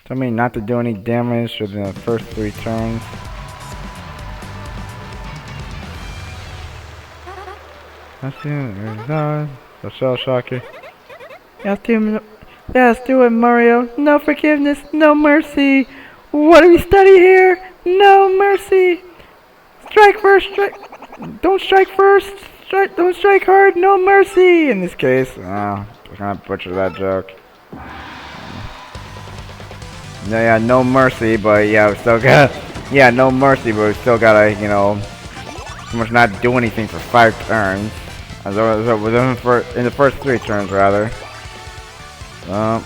Tell me not to do any damage within the first 3 turns. That's it. There's that. The Shell Shocker. Yes, do it, Mario. No forgiveness, no mercy. What do we study here? No mercy. Strike first, don't strike first. Don't strike hard, no mercy. In this case, I'm gonna butcher that joke. Yeah, no mercy, but yeah, we still got. Yeah, no mercy, but we still gotta, pretty much not do anything for 5 turns. In the first 3 turns, rather. I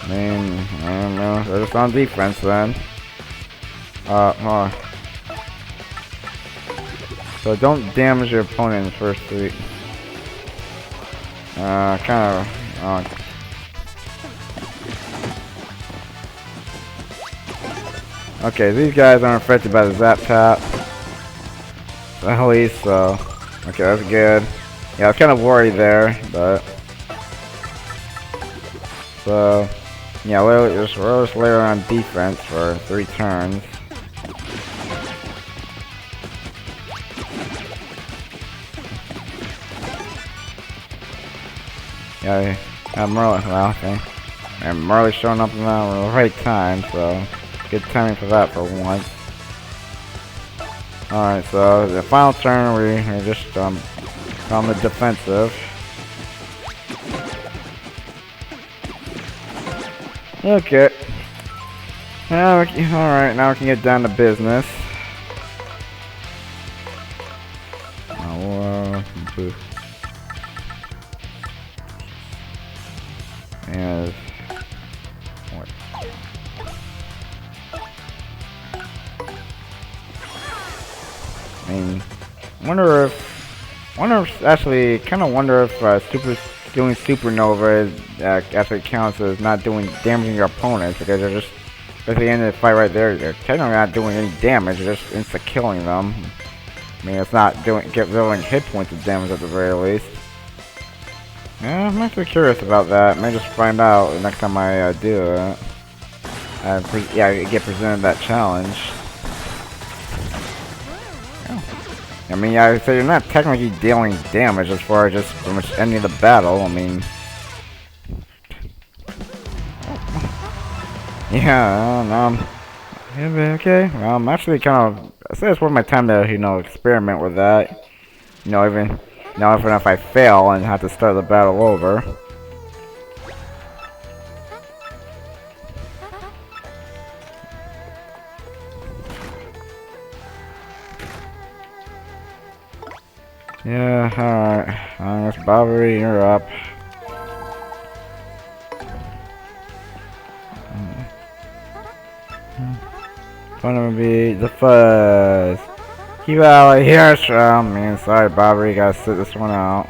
don't know. They're just on defense then. So don't damage your opponent in the first 3. Okay, these guys aren't affected by the Zap Tap. At least, so. Okay, that's good. Yeah, I was kind of worried there, but. So, yeah, we'll just layer on defense for 3 turns. Yeah, Merle, well, okay. And Merle's showing up now at the right time, so good timing for that for once. Alright, so the final turn we're just on the defensive. Okay. Alright, now we can get down to business. And what? I mean, actually, kind of wonder if doing Supernova actually counts as not damaging your opponents, because they're just at the end of the fight right there, they're technically not doing any damage, they're just insta-killing them. I mean, it's not dealing hit points of damage at the very least. Yeah, I'm actually curious about that. May just find out the next time I do it. I get presented that challenge. I mean, yeah, so you're not technically dealing damage as far as just pretty much ending the battle. I mean, yeah, I don't know. Yeah, okay. Well, I'm actually I say it's worth my time to, experiment with that. Even if I fail and have to start the battle over. Yeah, alright. Miss Bobbery, you're up. Gonna be the Fuzz. Keep out of here, man. Sorry, Bobbery, gotta sit this one out.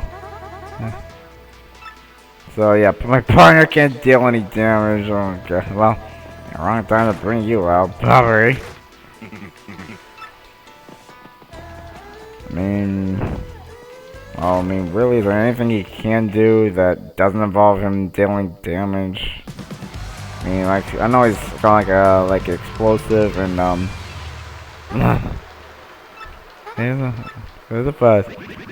So yeah, my partner can't deal any damage. Okay, well, wrong time to bring you out, Bobbery. mean, well, I mean, really, is there anything he can do that doesn't involve him dealing damage? I mean, like, I know he's kind of like explosive and Where's the fuzz?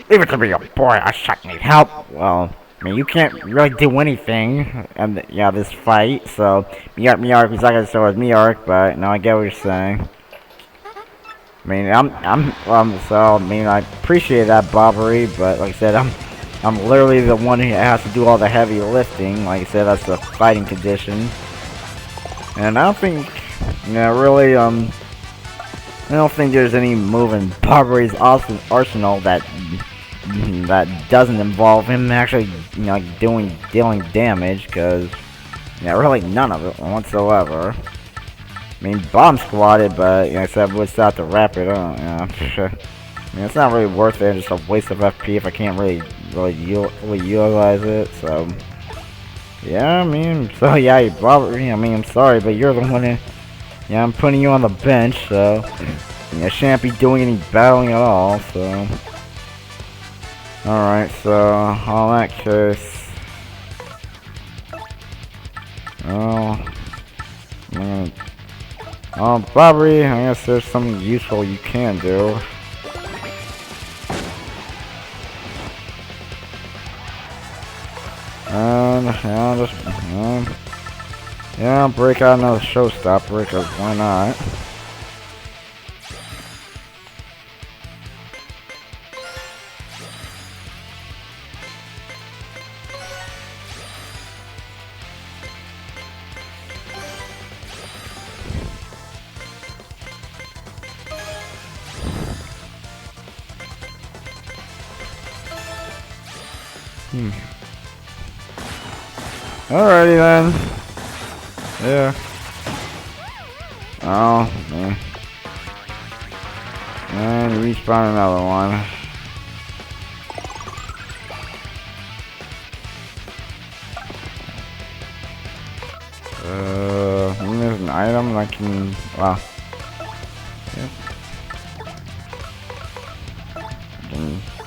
Leave it to me, oh boy. I shot need help.
Well, I mean, you can't really do anything in yeah, this fight, so Miark, he's not gonna start with Miark, but no, I get what you're saying. I mean, so, I mean, I appreciate that, Bobbery, but like I said, I'm literally the one who has to do all the heavy lifting. Like I said, that's the fighting condition. And I don't think, really, I don't think there's any move in Bobbery's arsenal that doesn't involve him actually, dealing damage, because, really none of it whatsoever. I mean, bomb squatted, but I said we'll start to wrap it up. I mean, it's not really worth it. It's just a waste of FP if I can't really utilize it. So, yeah, I mean, so yeah, Bobbery. I mean, I'm sorry, but you're the one who, I'm putting you on the bench, so I shan't be doing any battling at all. So, all right, so on that case, Bobbery, I guess there's something useful you can do. And, break out another showstopper, because why not? Alrighty then. Yeah. Oh, man. And respawn another one. There's an item that can, wow. Yep.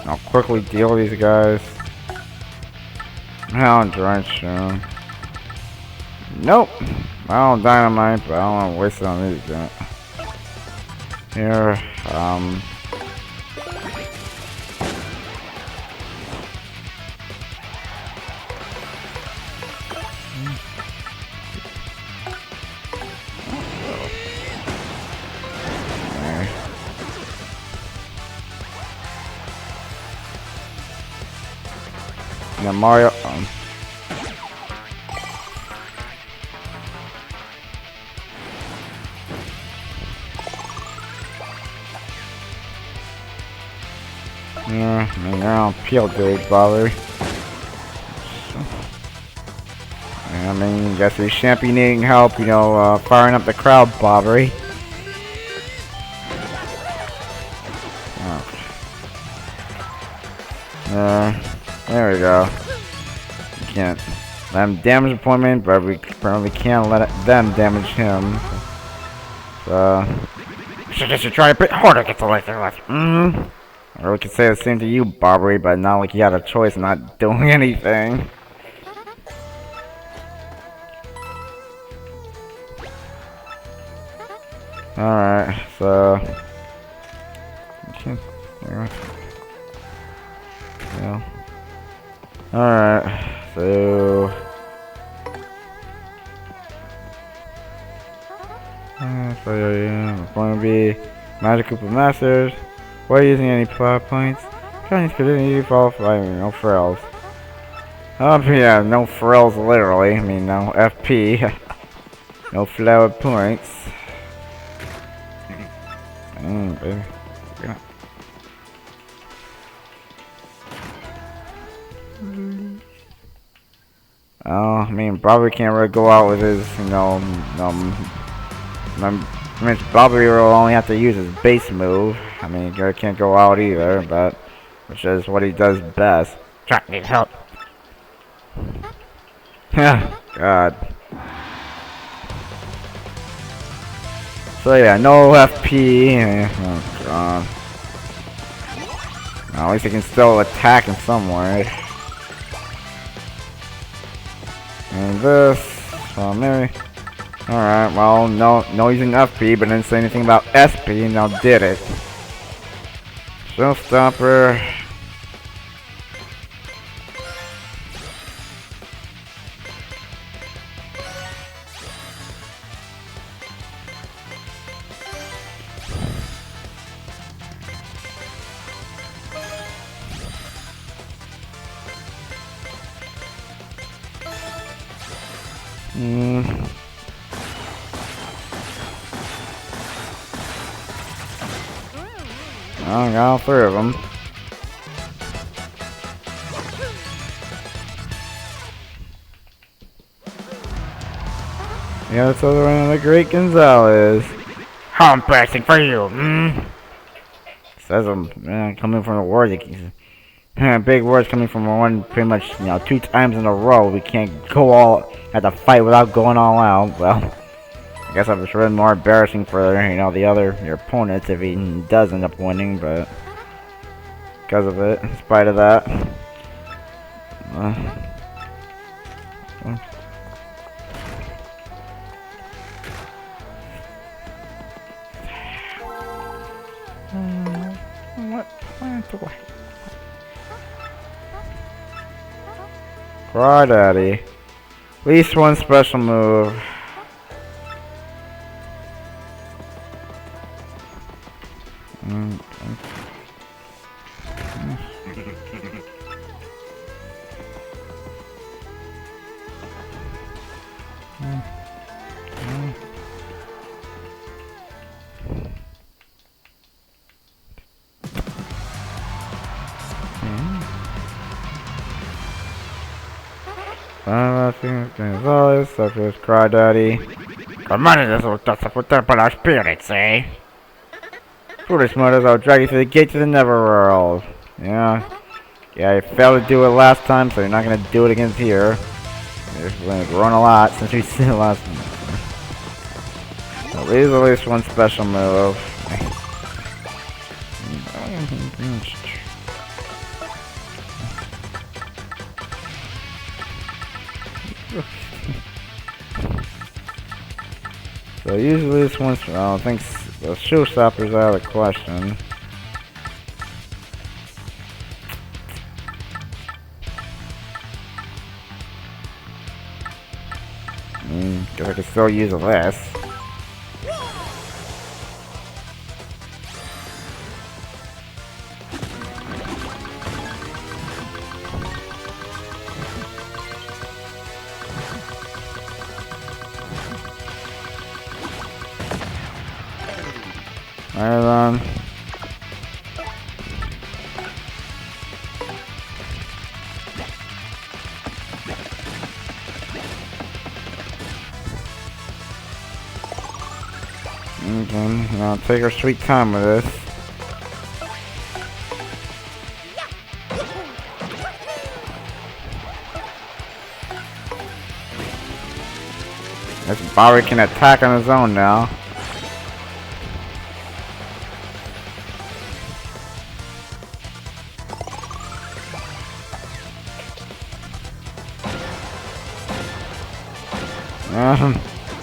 I'll quickly deal these guys. Hound drench. Nope. I don't dynamite, but I don't want to waste it on these guys. Here, now Mario. Yeah, I mean, I don't feel good, Bobbery. I mean, guess we shan't be needing help, firing up the crowd, Bobbery. There we go. We can't let him damage appointment, but we apparently can't let them damage him. So,
Should try a bit harder to get the life there left.
Or we could say the same to you, Bobbery, but not like you had a choice of not doing anything. Alright, so... Yeah. Alright, so... it's going to be Magic Koopa Masters. Why using any plot points? Chinese could easily fall by no frills. Yeah, no frills literally. I mean, no FP. No flower points. Baby. Oh, I mean, Bobby can't really go out with his, Bobby will only have to use his base move. I mean, he can't go out either, but which is what he does best.
Jack needs help.
Yeah, God. So yeah, no FP. Oh God. Well, at least he can still attack in some way. And this, well, maybe. Alright, well, no using FP, but didn't say anything about SP, and now did it. Showstopper. I got all three of them. Yeah, that's other one of the Great Gonzalez.
How embarrassing for you,
Says I'm coming from the words. Big words coming from one pretty much, 2 times in a row. We can't go all at the fight without going all out. Well, I guess it's really more embarrassing for your opponents if he does end up winning, but because of it, in spite of that. Crawdaddy. At least one special move. Gonzalez, such as Crawdaddy.
Command will disappoint our spirits, eh?
Foolish mothers, I'll drag you through the gate to the Neverworld. Yeah, you failed to do it last time, so you're not gonna do it again here. You've grown a lot since we seen it last time. At least one special move. So usually this one's, I don't think the showstopper's out of the question. Guess I could still use this. Alright then. Okay, now take our sweet time with this. This Bari can attack on his own now.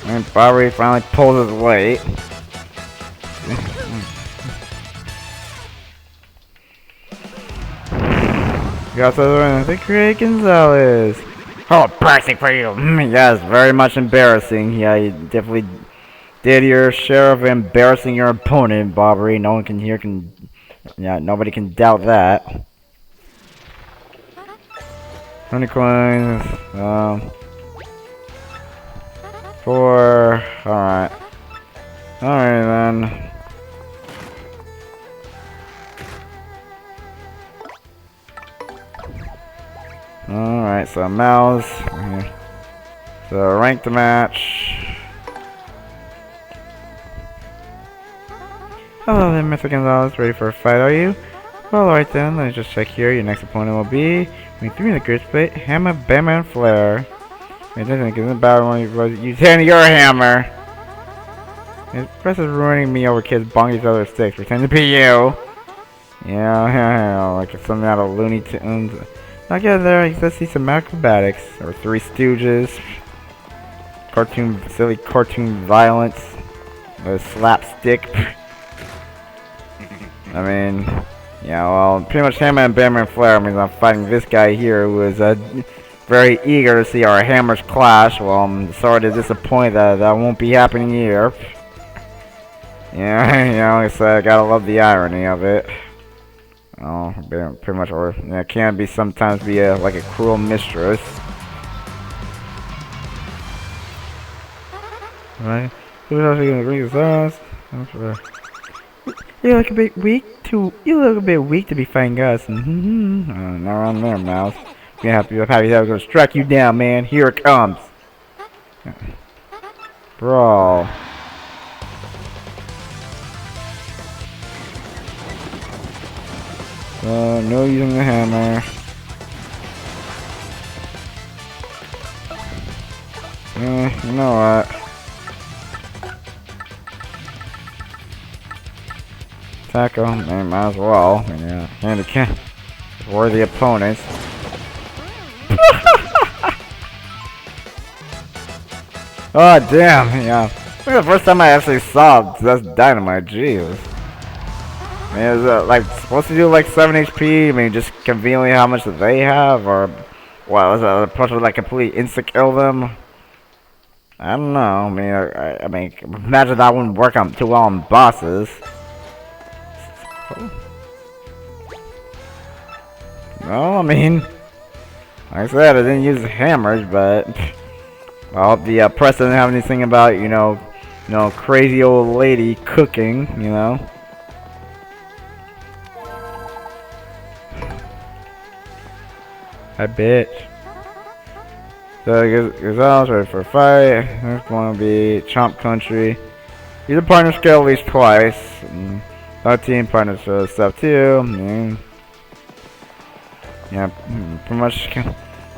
And Bari finally pulled his weight. Got the Great Gonzalez.
How embarrassing for you,
Yes, very much embarrassing. Yeah, you definitely did your share of embarrassing your opponent, Bobbery. No one nobody can doubt that. 20 coins. 4. Alright. Alright then. Alright, so Mouse. So rank the match. Hello there, Mr. Gonzalez. Ready for a fight, are you? Well, alright then. Let me just check here. Your next opponent will be between 3 in the grid split, Hammer, Bama, and Flare. It doesn't give the battle when you use your hammer. This press is ruining me over kids bonking each other sticks. Pretend to be you. Yeah, like it's something out of Looney Tunes. I get there, you see some acrobatics, or Three Stooges, silly cartoon violence, or slapstick. I mean, yeah, well, pretty much Hammer and Bammer and Flair means I'm fighting this guy here who is very eager to see our hammers clash. Well, I'm sorry to disappoint that won't be happening here. Yeah, I gotta love the irony of it. Oh, pretty much, or it can be sometimes be like a cruel mistress. Right? Who else are gonna bring his ass? You look a bit weak to be fighting us. Not around there, Mouse. I'm happy that I'm gonna strike you down, man. Here it comes. Brawl. No using the hammer. You know what? Attack them, they might as well. Yeah, handicap worthy opponents. Oh damn! Yeah, the first time I actually saw that's Dynamite. Jesus. I mean, is it like supposed to do like 7 HP? I mean, just conveniently how much they have, or what? Was it supposed to like completely insta kill them? I don't know. I mean, imagine that wouldn't work on too well on bosses. No, I mean, like I said, I didn't use hammers, but well, the press doesn't have anything about crazy old lady cooking, I bet. So Gazelles ready for a fight. Next one will be Chomp Country. Use a partner skill at least twice. 13 partners for stuff too. Yeah, pretty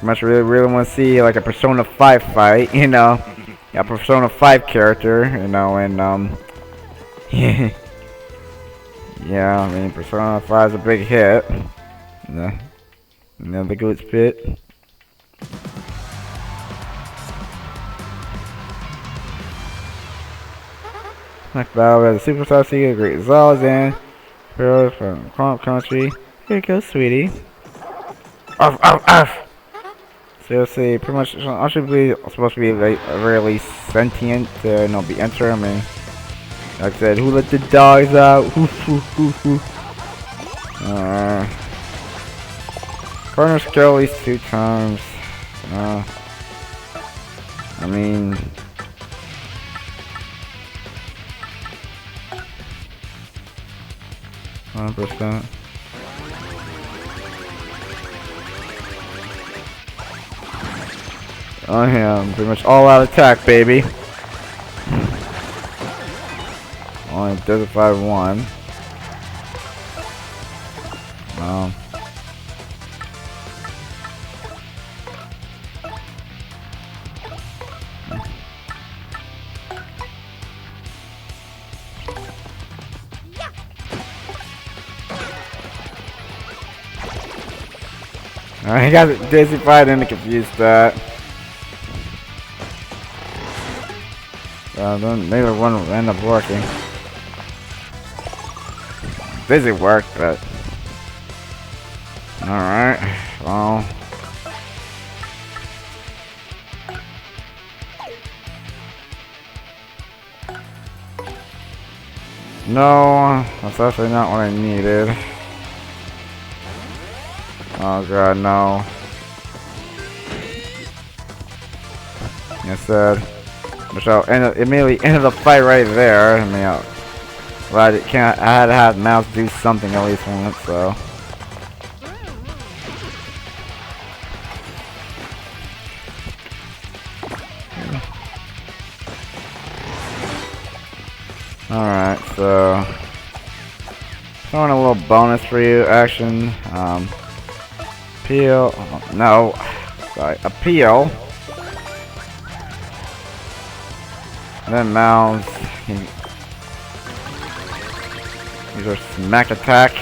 much really want to see like a Persona 5 fight, yeah, Persona 5 character, and yeah, I mean Persona 5 is a big hit. The Goat's Pit. Next battle, we have the Superstar Seeker, Great Zalazan, Heroes from Chomp Country. Here you go, sweetie. Arf, arf, arf! Seriously, pretty much, I should be supposed to be like really sentient to be entering. I mean, like I said, who let the dogs out? Partner skill at least 2 times. I mean, %. Oh yeah, pretty much all out attack, baby. Only does it 5-1. He got Daisy fight and confused that. Neither one will end up working. Daisy worked, but alright, well. No, that's actually not what I needed. Oh god, no. I said, which I'll immediately end the fight right there. I mean, I had to have Mouse do something at least once, so. Alright, so. Throwing a little bonus for you, action. Appeal. Oh, no. Sorry, appeal. And then Mouse. Use our smack attack.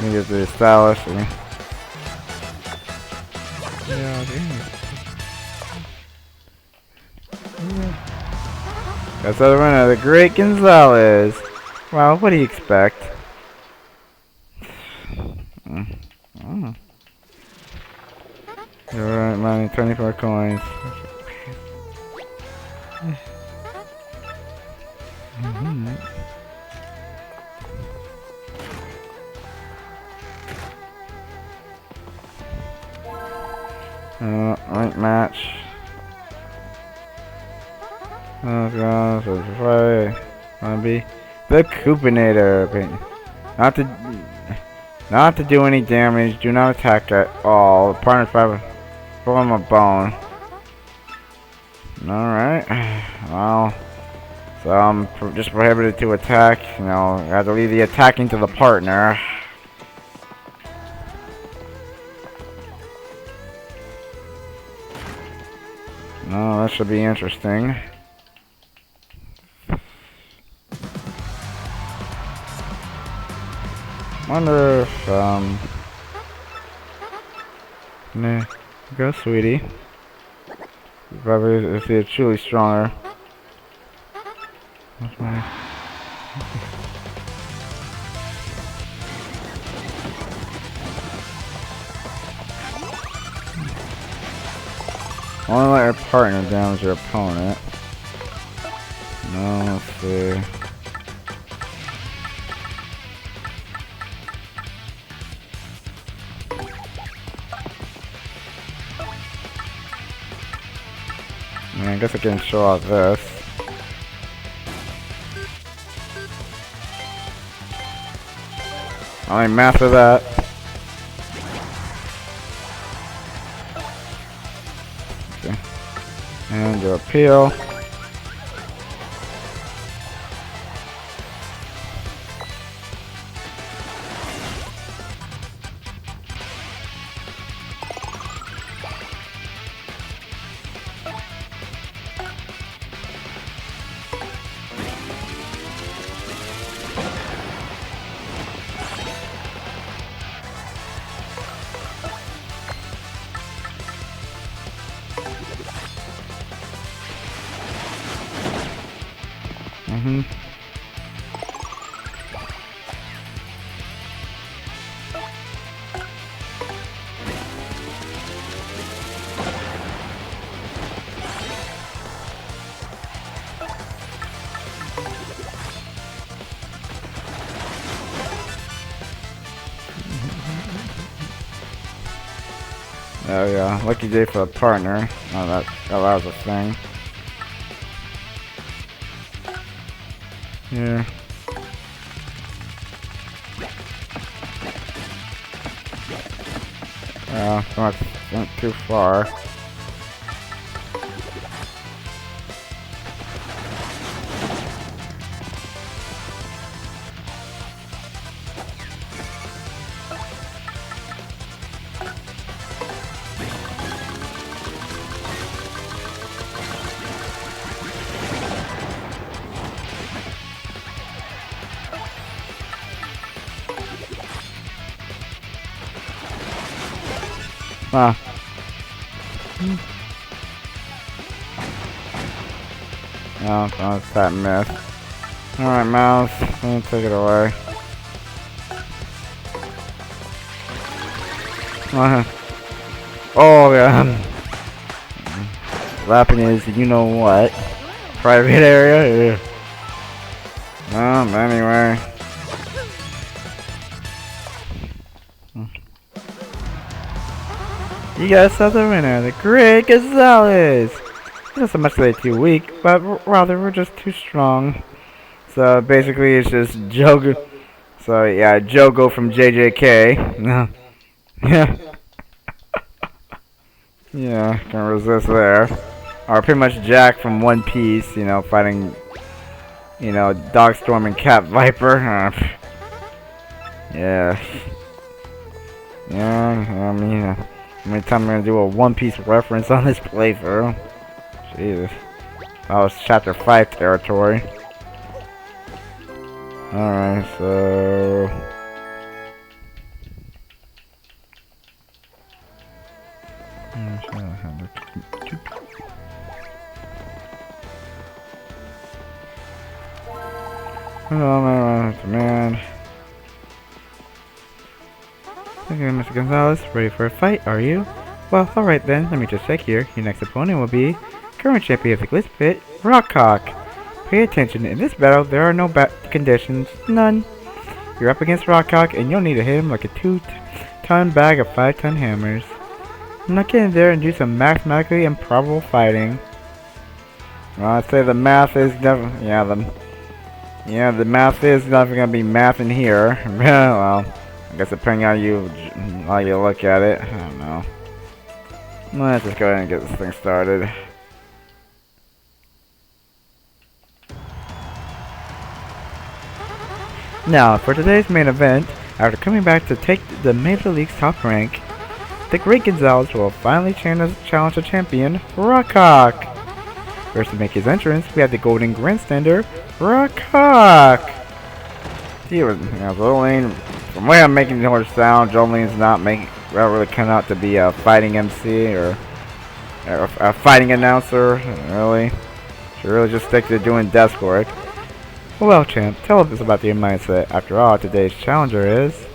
Needed to establish.
Yeah,
That's the winner, the Great Gonzalez. Well, what do you expect? You're right, money, 24 coins. Right match. Let's go. So play. Wanna be the Coupinator. Not to do any damage. Do not attack at all. Partner 5. Pull him a bone. Alright. Well. So I'm just prohibited to attack. You know, I have to leave the attacking to the partner. Oh, that should be interesting. Wonder if, nah, go, sweetie. Probably if you're truly stronger. That's my... Only let your partner damage your opponent. No, let's see. I guess I can show off this. I master that. Okay. And do appeal. There we go. Lucky day for a partner. Oh, that allows a thing. Yeah. Not too far. Ah. Oh, that's that miss. Alright, mouse. Let me take it away. Oh, yeah. Lapping is, you know what? Private area? Yeah. Anyway. You guys saw the winner, the Great Gonzalez! Not so much that they're too weak, but rather we're just too strong. So basically it's just Jogo. So yeah, Jogo from JJK. No. Yeah. Yeah, can resist there. Or pretty much Jack from One Piece, you know, fighting, you know, Dogstorm and Cat Viper. Yeah. Yeah, I mean, how many times I'm gonna do a One Piece reference on this playthrough? Jesus. That was chapter 5 territory. Alright, so... Oh, man. Okay, Mr. Gonzalez, ready for a fight, are you? Well, alright then, let me just check here. Your next opponent will be current champion of the Glitz Pit, Rockhawk. Pay attention, in this battle, there are no conditions, none. You're up against Rockhawk, and you'll need to hit him like a 2-ton bag of 5-ton hammers. Now get in there and do some mathematically improbable fighting. Well, I'd say the math is never, the math is never gonna be math in here. Well, I guess depending on how you look at it, I don't know. Let's just go ahead and get this thing started. Now, for today's main event, after coming back to take the Major League's top rank, the Great Gonzalez will finally challenge the champion, Rockhawk. First to make his entrance, we have the Golden Grandstander, Rockhawk. Jolene, from the way I'm making the horse sound, Jolene's not really coming out to be a fighting MC or a fighting announcer, really. She really just stick to doing desk work. Well, champ, tell us about your mindset. After all, today's challenger is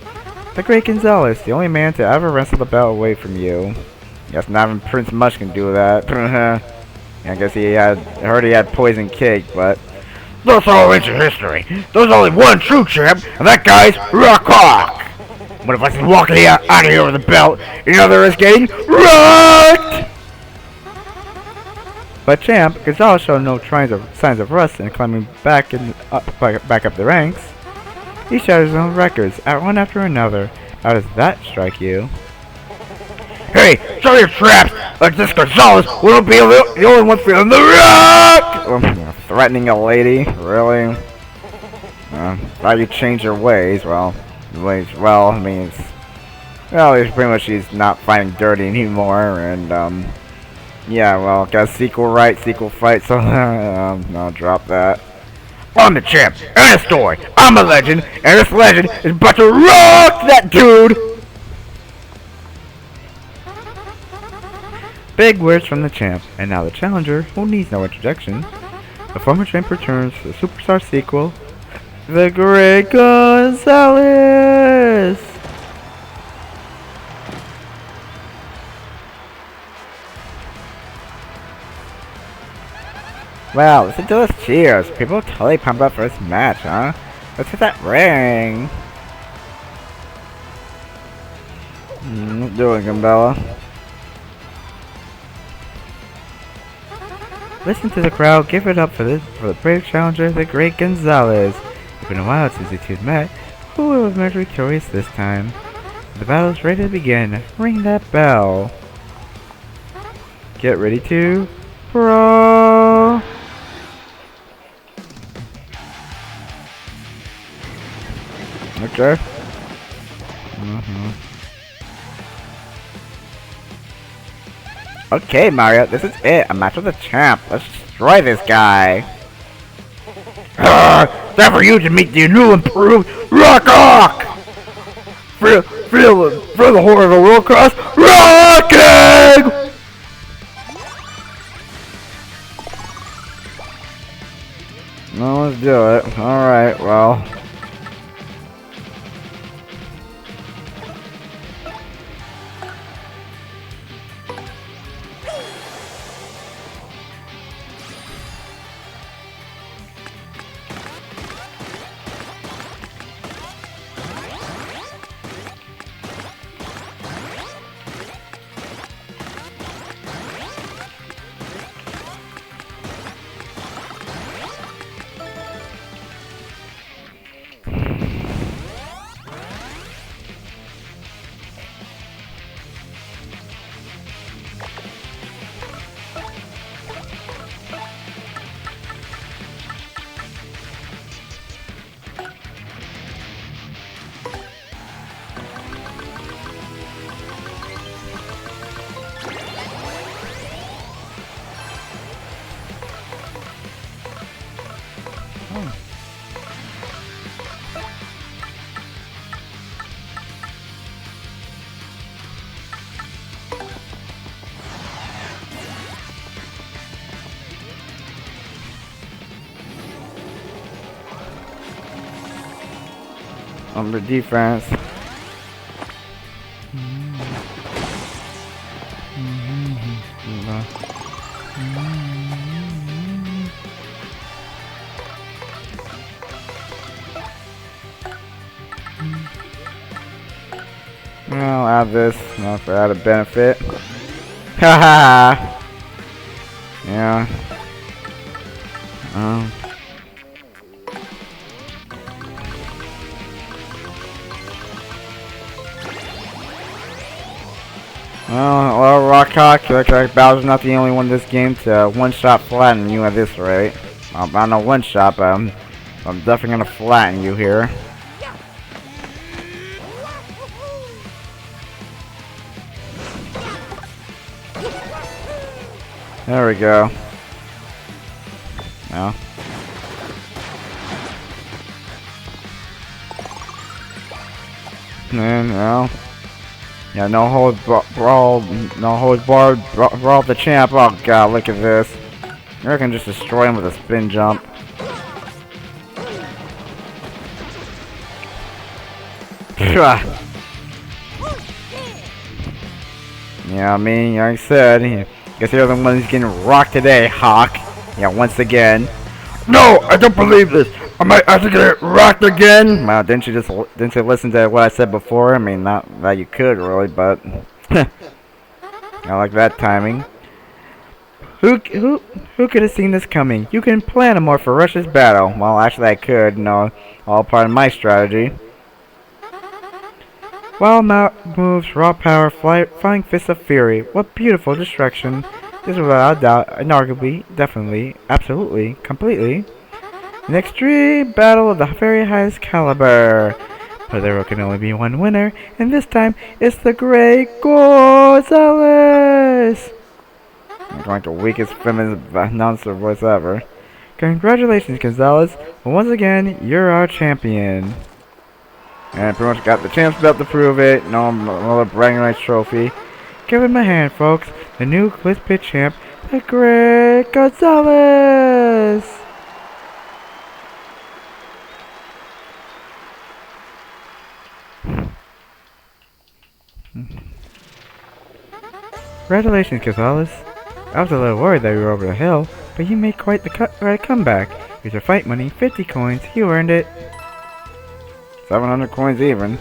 the Great Gonzalez, the only man to ever wrestle the belt away from you. Yes, not even Prince Mush can do that. I guess I heard he had poison cake, but
That's all ancient history. There's only one true champ, and that guy's Rockhawk. But if I can walk out of here with a belt, you know there is getting rocked!
But champ, Gonzalez showed no signs of rust and climbing back up the ranks. He shattered his own records, one after another. How does that strike you?
Hey, show your traps! Like this Gonzalez will be the only one feeling the rock!
Threatening a lady? Really? How you change your ways? Well, I mean, it's pretty much she's not fighting dirty anymore, and, yeah, well, got sequel fight, so, I'll drop that.
I'm the champ, and a story. I'm a legend, and this legend is about to rock that dude!
Big words from the champ, and now the challenger, who needs no introduction. The former champ returns to the Superstar sequel, The Great Gonzalez! Wow, listen to those cheers. People are totally pumped up for this match, huh? Let's hit that ring. What's doing, Gambella? Listen to the crowd, give it up for the brave challenger, the Great Gonzalez. It's been a while since the two met. Who will emerge victorious this time? The battle is ready to begin. Ring that bell. Get ready to brawl. Okay. Okay, Mario, this is it. A match with the champ. Let's destroy this guy.
Time for you to meet the new improved Rockhawk! Feel the horror of the world class rocking!
No, let's do it. Alright, well. under defense. I'll add this, for added benefit. Haha. Yeah. Well, Rockhawk, looks like Bowser's not the only one in this game to one-shot flatten you at this rate. I don't know one-shot, but I'm definitely gonna flatten you here. There we go. No. No. Yeah, no holds barred, brawl the champ. Oh god, look at this. I can just destroy him with a spin jump. Yeah, I mean, like I said, guess you're the one who's getting rocked today, Hawk. Yeah, once again.
No, I don't believe this. I might have to get rocked again.
Well, didn't you listen to what I said before? I mean, not that you could really, but I like that timing. Who could have seen this coming? You can plan a more ferocious battle. Well, actually, I could. No, all part of my strategy. Wild moves, raw power, flying fists of fury. What beautiful destruction! This is without doubt, inarguably, definitely, absolutely, completely, an extreme battle of the very highest caliber. But there can only be one winner, and this time it's the Great Gonzalez! I'm going to weakest feminine announcer voice ever. Congratulations, Gonzalez. Once again, you're our champion. And pretty much got the champs belt to prove it. No, another bragging rights trophy. Give him a hand, folks. The new Quiz Pit champ, the Great Gonzalez! Congratulations, Gonzalez. I was a little worried that you were over the hill, but you made quite the right comeback. Here's your fight money, 50 coins. You earned it. 700 coins even.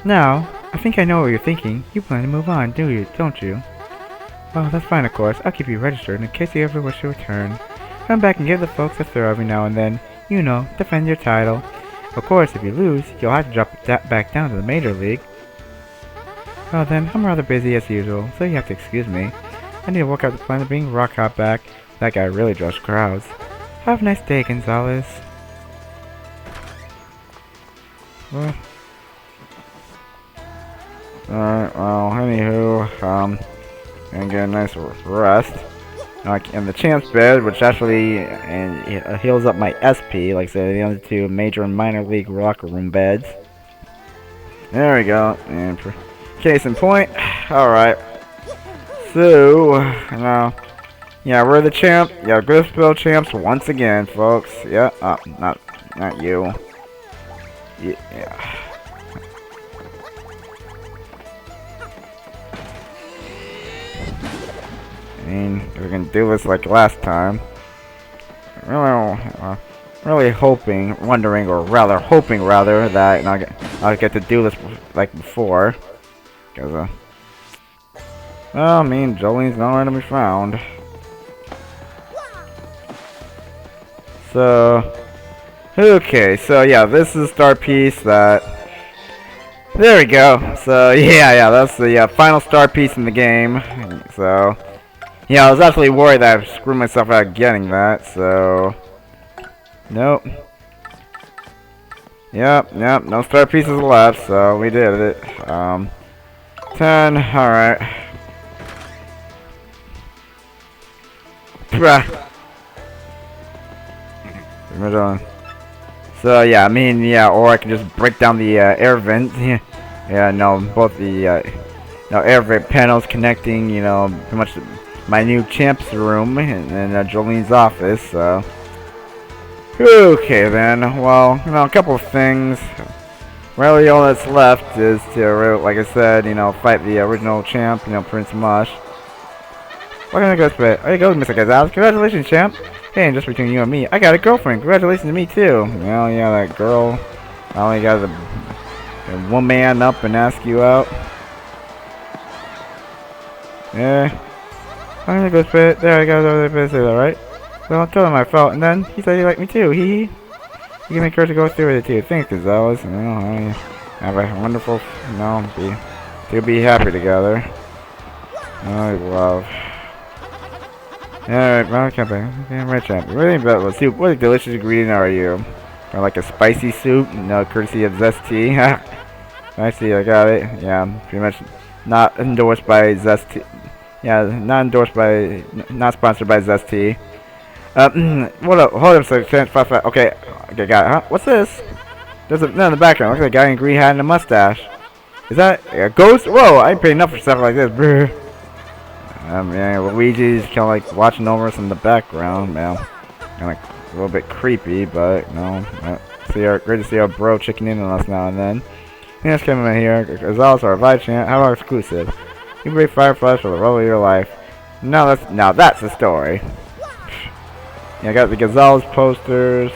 Now, I think I know what you're thinking. You plan to move on, don't you? Well, that's fine, of course. I'll keep you registered in case you ever wish to return. Come back and give the folks a throw every now and then. You know, defend your title. Of course, if you lose, you'll have to drop that back down to the Major League. Well then, I'm rather busy as usual, so you have to excuse me. I need to work out the plan of bringing Rockhawk back. That guy really draws crowds. Have a nice day, Gonzalez. Well, alright, well, anywho, gonna get a nice rest. And the champ's bed, which actually heals up my SP, like I said, the other two major and minor league locker room beds. There we go, and for case in point, alright. So, now, yeah, we're the champ, yeah, Griffbell champs once again, folks. Yeah, not you. Yeah. I mean, if we can do this like last time. Really hoping that I'll get to do this like before. Cause well, I mean, Jolene's nowhere to be found. So, okay, so yeah, this is Star Piece that. There we go. So yeah, that's the final Star Piece in the game. So. Yeah, I was actually worried that I screwed myself out getting that, so... Nope. Yep, no star pieces left, so we did it. 10, alright. So yeah, I mean, yeah, or I can just break down the air vent. Yeah, no, both the air vent panels connecting, you know, pretty much my new champ's room and Jolene's office. So okay then, well, you know, a couple of things. really all that's left is to, like I said, you know, fight the original champ, you know, Prince Mush. What can I go spit? There you go, Mr. Gonzalez. Congratulations, champ. Hey, and just between you and me, I got a girlfriend. Congratulations to me, too. Well, yeah, that girl. I only got the one man up and ask you out. Yeah. I'm gonna go spit. There, I got over there, say that, right? Well, I told him I felt, and then he said he liked me, too. He. You can make sure to go through with it, too. Thanks, Gonzalez. You know, I have a wonderful, you know, we'll be happy together. I love. Alright, well, campaign. Right, champ. Really, but let's see. What a delicious ingredient are you? Or like a spicy soup? No, courtesy of Zest Tea. I see, I got it. Yeah, pretty much not endorsed by Zest Tea. Yeah, not endorsed by, not sponsored by Zest Tea. Hold up a second. Okay, okay, got it. Huh? What's this? There's no in the background. Look at the guy in green hat and a mustache. Is that a ghost? Whoa, I ain't paying enough for stuff like this. Brr. Yeah, Luigi's kind of like watching over us in the background, man. Kind of a little bit creepy, but no. Great to see our bro checking in on us now and then. Yeah, just coming in here. Gonzalez, our live chant. How about exclusive? You break Fireflies for the love of your life. Now that's the story. Yeah, I got the Gonzalez posters.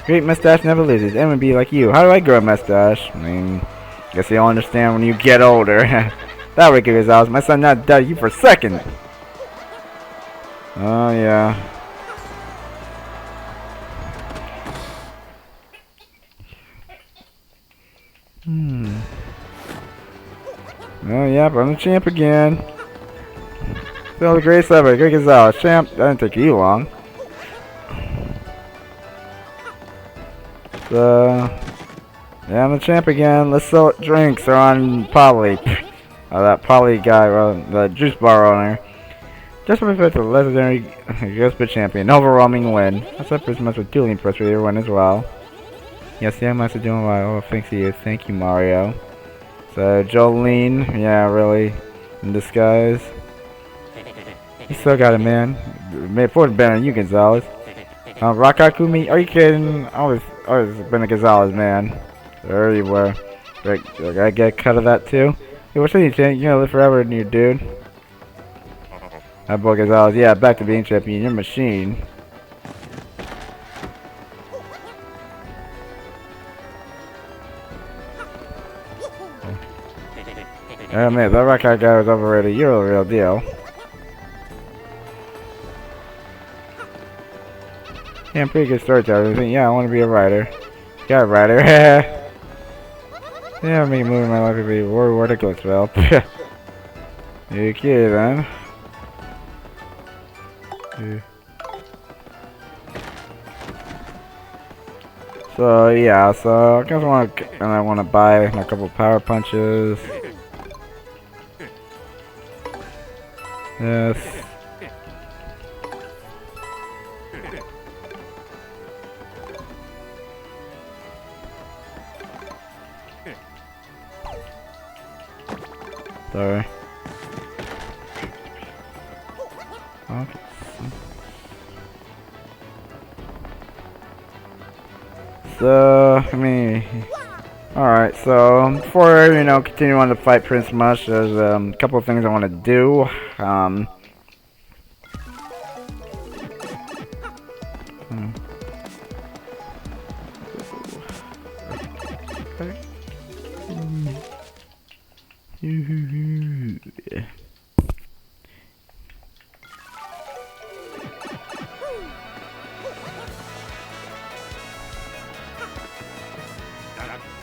Great mustache never loses. I'm gonna be like you. How do I grow a mustache? I mean, guess you'll understand when you get older. That way, Gonzalez. My son not dead you for a second. Oh yeah. Oh yeah, but I'm the champ again. Still the greatest ever. Great Gonzalez. Champ. That didn't take you long. Yeah, I'm the champ again. Let's sell drinks. They're on Polly. That Polly guy, the juice bar owner. Just to the legendary Ghost champion. Overwhelming win. That's up as much with dueling impressed with everyone as well. Yes, yeah, I must have doing well. Oh, thanks to you. Thank you, Mario. So, Jolene. Yeah, really. In disguise. You still got it, man. Made for better than you, Gonzalez. Rakakumi? Are you kidding? I always been a Gonzalez, man. There you were. Did I get a cut of that too? Hey, what's your chance? You're gonna live forever, new dude. That boy Gonzalez. Yeah, back to being champion. You're a machine. Oh man, that rock guy was overrated. You're the real deal. Yeah, I'm pretty good storyteller. Yeah, I want to be a writer. Yeah, writer. Yeah, me moving my life would be ridiculous, well. You kidding, man? Yeah. So yeah, so I guess I want to buy a couple power punches. Yes. Sorry. Okay. So, I mean, alright, so, before, you know, continue on to fight Prince Mush, there's a couple of things I want to do.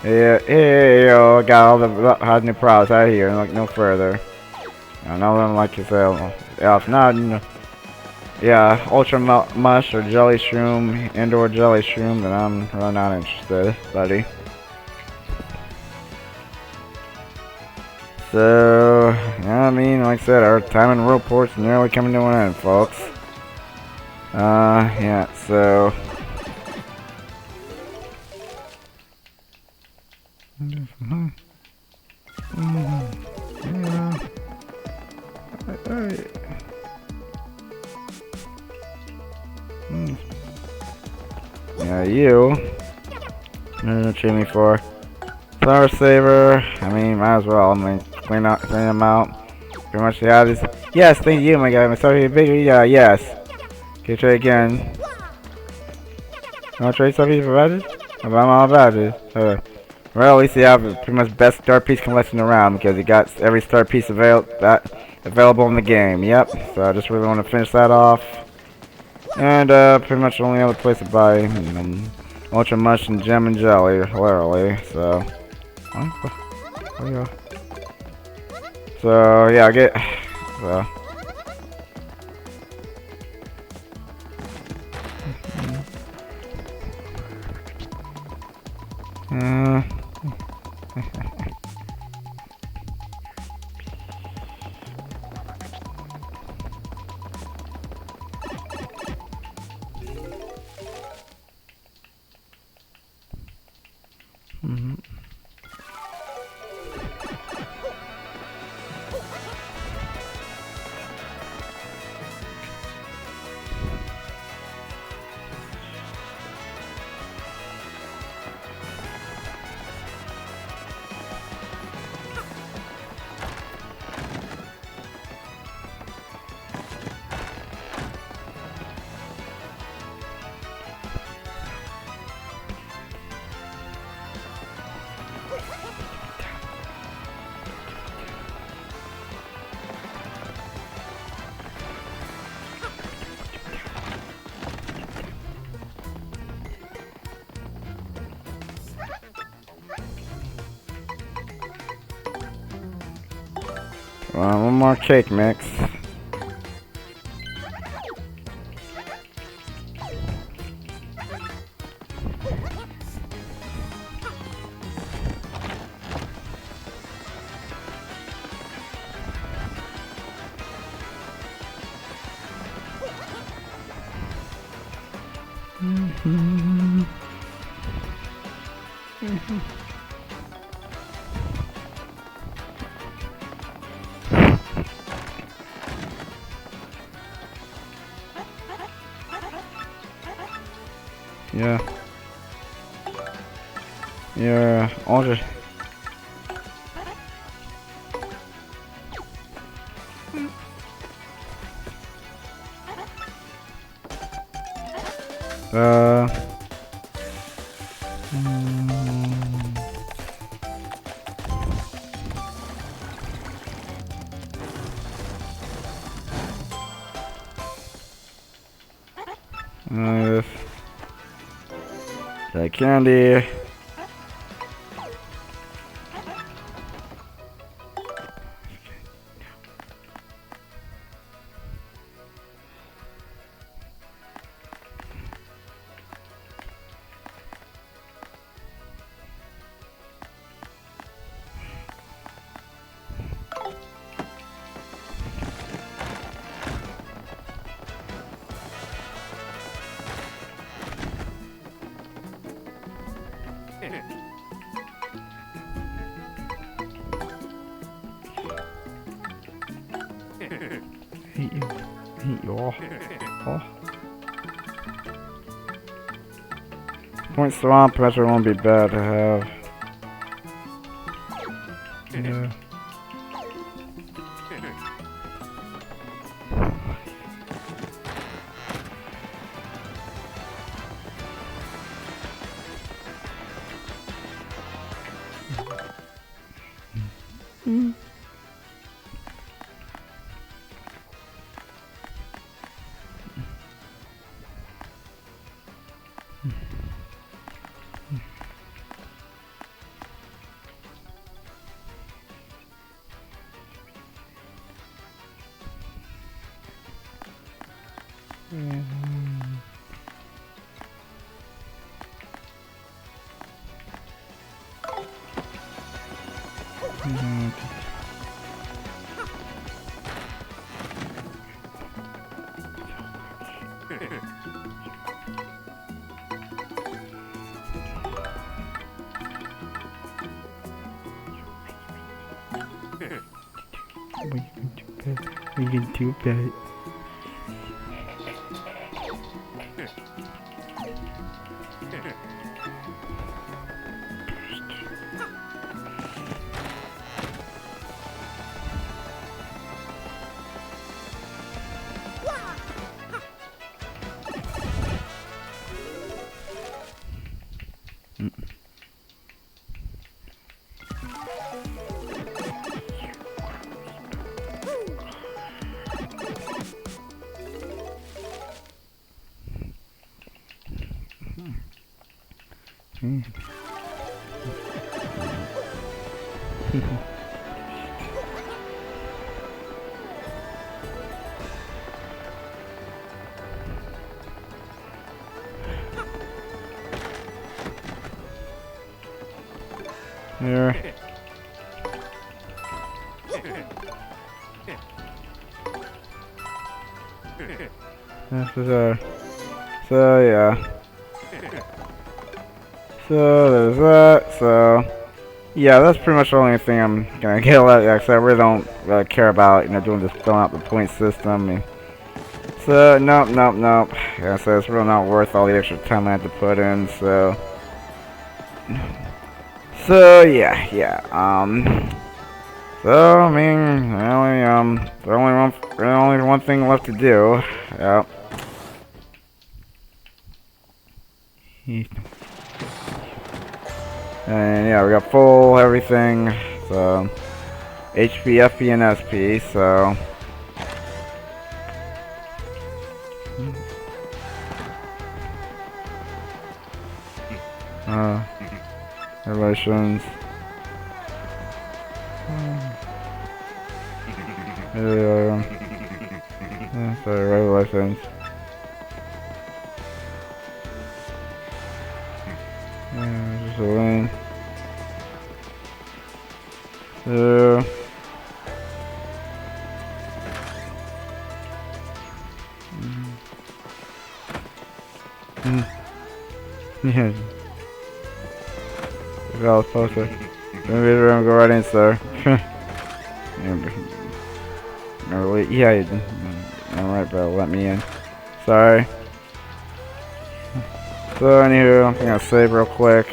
Yeah, yo, got all the new prowess out here and look no further. I know them like you said. Yeah, if not, you know, yeah, Ultra Mush or Jelly Shroom, Indoor Jelly Shroom, then I'm really not interested, buddy. So, yeah, I mean, like I said, our time in Worldport's nearly coming to an end, folks. Yeah, so. You. What are you treat me for? Flower Saver. I mean, might as well. I mean, clean them out. Pretty much, yeah. This. Yes, thank you, my guy. My sorry, bigger. Yeah, yes. Okay, try again. Want to trade something for badges? I'm all badges. Well, at least you have pretty much best star piece collection around because you got every star piece available in the game. Yep. So I just really want to finish that off. And pretty much the only other place to buy Ultra Mush and Gem and Jelly, literally. So, so yeah, I get. So. One more cake mix. Yeah. Yeah, Andre. Yes. That candy. Hate you. Hate you all. Oh. Point Swamp pressure won't be bad to have. Yeah. We can do bad. Here. This is so yeah. So there's that. So yeah, that's pretty much the only thing I'm gonna get at. Because I really don't really care about doing this filling out the point system. So nope. Yeah, so it's really not worth all the extra time I have to put in. So yeah. So I mean, there's only one thing left to do. Yep. And yeah, we got full everything. So HP, FP, and SP. So relations. Sorry, regulations. Just a lane. So yeah. I was supposed to. Maybe I'm go right in, sir. Yeah, alright, bro. Let me in. Sorry. So, anywho, I'm gonna save real quick.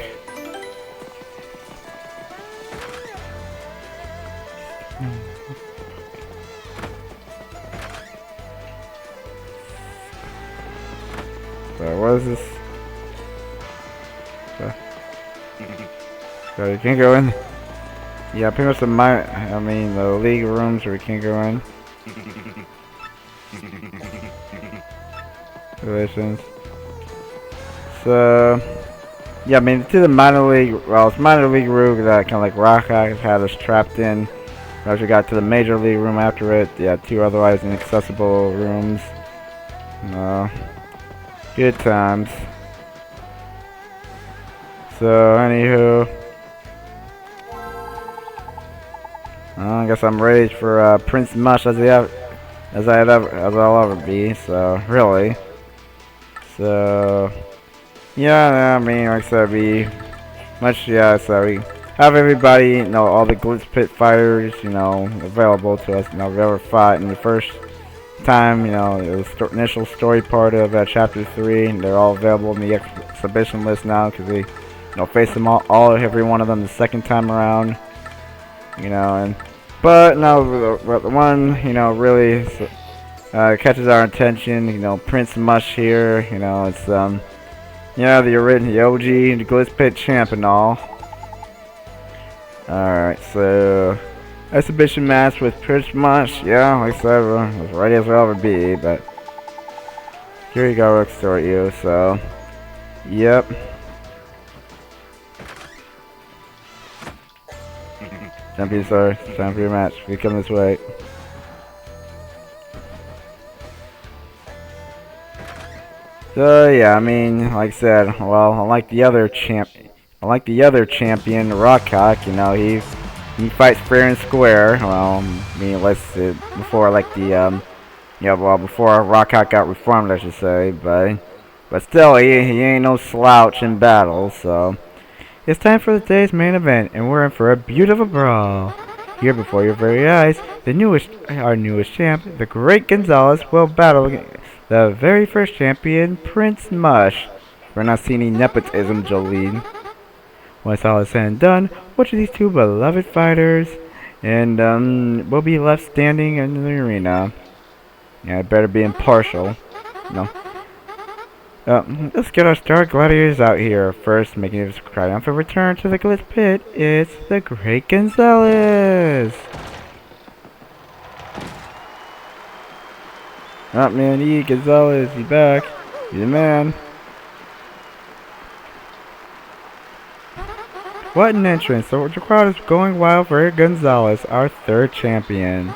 So, what is this? So, you can't go in. Yeah, pretty much the league rooms where we can't go in. Relations. So, yeah, I mean, to the minor league, well, it's minor league room that kind of like Rock Hawk had us trapped in. We actually got to the major league room after it. Yeah, 2 otherwise inaccessible rooms. Good times. So, anywho, I guess I'm ready for Prince Mush as I'll ever be. So, really. So, yeah, I mean, like I said, so we have everybody, all the Glitz Pit fighters, available to us. We've ever fought in the first time, it was the initial story part of Chapter 3, and they're all available in the exhibition list now, because we, face them every one of them the second time around, but no, the one, really catches our attention, Prince Mush here, it's, yeah, the OG, the Glitz Pit champ and all. Alright, so exhibition match with Prince Mush. Yeah, like I said, as ready as I'll ever be, but here you go, extort you, so yep. Champion, sir, time for your match. We come this way. So yeah, I mean, like I said, well, unlike the other champion, Rock Hawk, he fights fair and square. Well, I mean, before before Rock Hawk got reformed, I should say, but still, he ain't no slouch in battle. So it's time for the day's main event, and we're in for a beautiful brawl. Here before your very eyes, our newest champ, the Great Gonzalez, will battle the very first champion, Prince Mush. We're not seeing any nepotism, Jolene. Once all is said and done, which of these 2 beloved fighters will be left standing in the arena? Yeah, I better be impartial. No. Let's get our star gladiators out here. First, making his triumphant return to the Glitz Pit, it's the Great Gonzalez! Up, man, Gonzalez, you back. You the man. What an entrance! The crowd is going wild for Gonzalez, our third champion.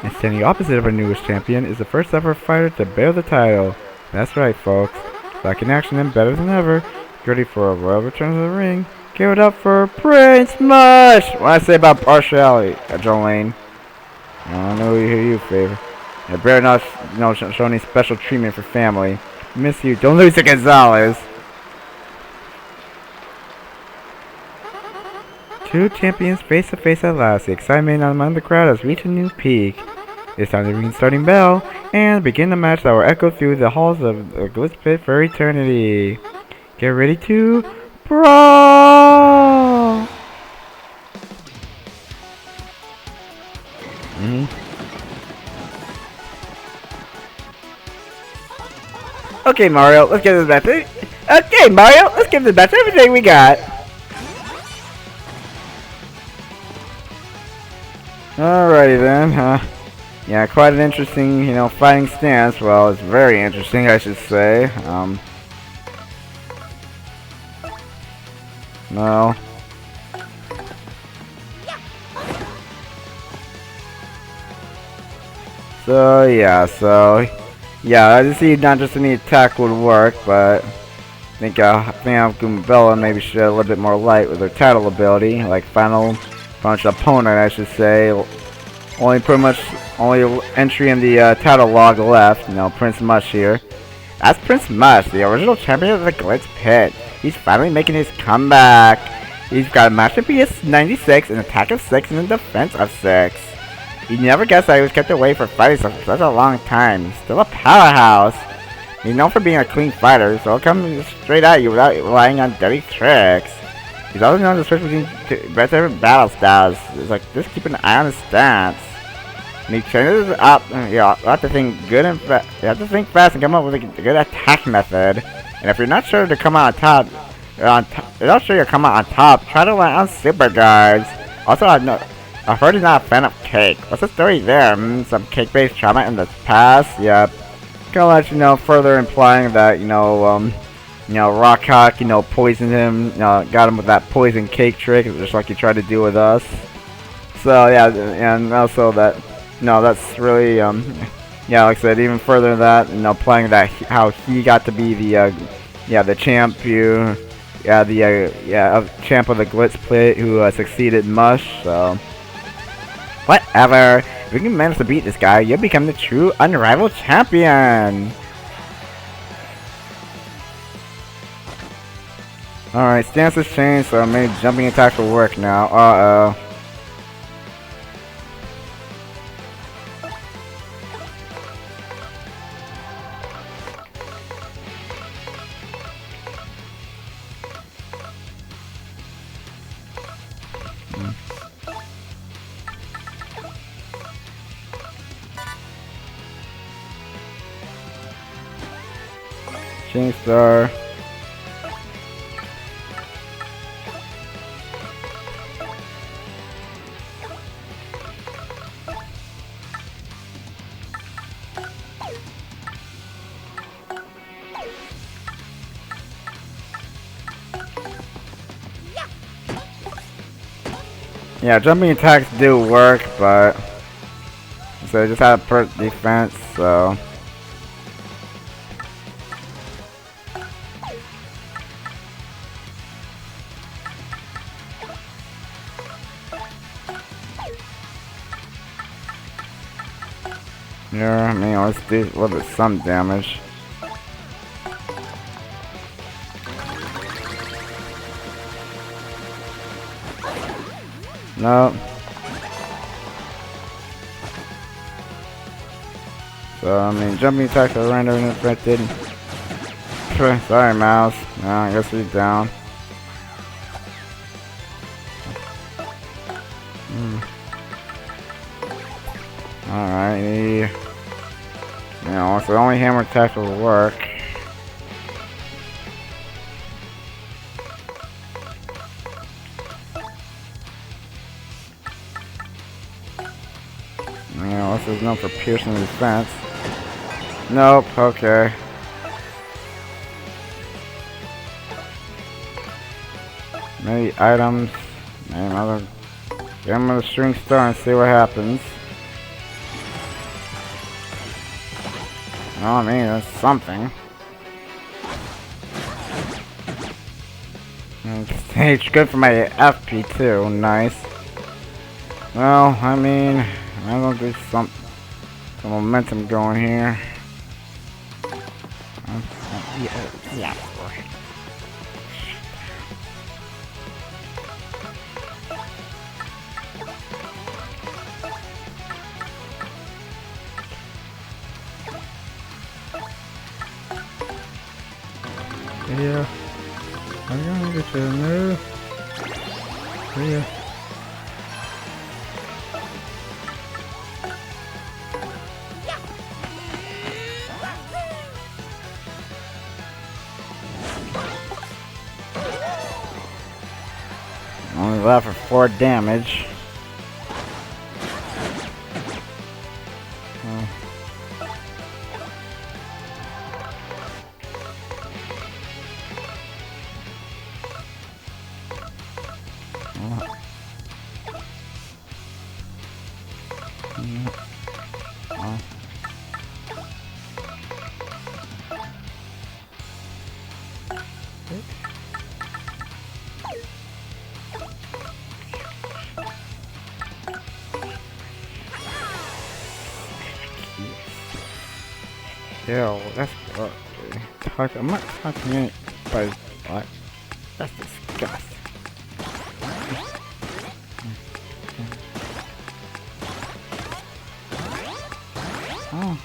And standing opposite of our newest champion is the first ever fighter to bear the title. That's right, folks. Back in action and better than ever. Get ready for a royal return to the ring. Give it up for Prince Mush! What I say about partiality, Jolene? I don't know who you favor. You better not show any special treatment for family. Miss you. Don't lose to Gonzalez. Two champions face to face at last. The excitement among the crowd has reached a new peak. It's time to ring the starting bell and begin the match that will echo through the halls of the Glitz Pit for eternity. Get ready to brawl! Okay, Mario, let's give this match. Okay, Mario, let's give this match everything we got. Alrighty then, yeah, quite an interesting, fighting stance. Well, it's very interesting, I should say. No. So, yeah, I just see not just any attack would work, but I think Goombella maybe should have a little bit more light with her title ability, like final punch opponent, I should say. Only entry in the title log left, Prince Mush here. That's Prince Mush, the original champion of the Glitz Pit. He's finally making his comeback. He's got a match of PS 96, an attack of 6, and a defense of 6. You never guessed that he was kept away for fighting for such a long time. He's still a powerhouse. He's known for being a clean fighter, so he'll come straight at you without relying on dirty tricks. He's also known to switch between different battle styles. It's like, just keep an eye on his stance. And he changes it up. You have to think good and fast. You have to think fast and come up with a good attack method. And if you're not sure to come out on top, you're not sure you'll come out on top, try to land on super guards. Also, I've heard he's not a fan of cake. What's the story there? Some cake-based trauma in the past? Yep. Gonna let you know, further implying that, Rockhawk, poisoned him, got him with that poison cake trick, just like he tried to do with us. So, yeah, and also that, that's really, yeah, like I said, even further than that, playing that, how he got to be the, the champ, champ of the Glitz Pit, who succeeded Mush, so. Whatever, if you can manage to beat this guy, you'll become the true unrivaled champion! Alright, stance has changed, so maybe jumping attack will work now. Uh-oh. King Star. Yeah, jumping attacks do work, but so I just had a perk defense, so. Yeah, I mean, let's do a little bit some damage. No. So, I mean, jumping attacks are random and affected. Sorry, mouse. No, I guess he's down. Alright, so the only hammer attack will work. is known for piercing defense. Nope, okay. Maybe items. Maybe another. Get him with a string star and see what happens. Oh, I mean, that's something. It's good for my FP too. Nice. Well, I mean, I'm gonna do some momentum going here.
Yeah.
Yeah. I'm gonna get you a move. Yeah. Only left for 4 damage. Ew, that's I'm not touching it, but what? That's disgusting. Oh.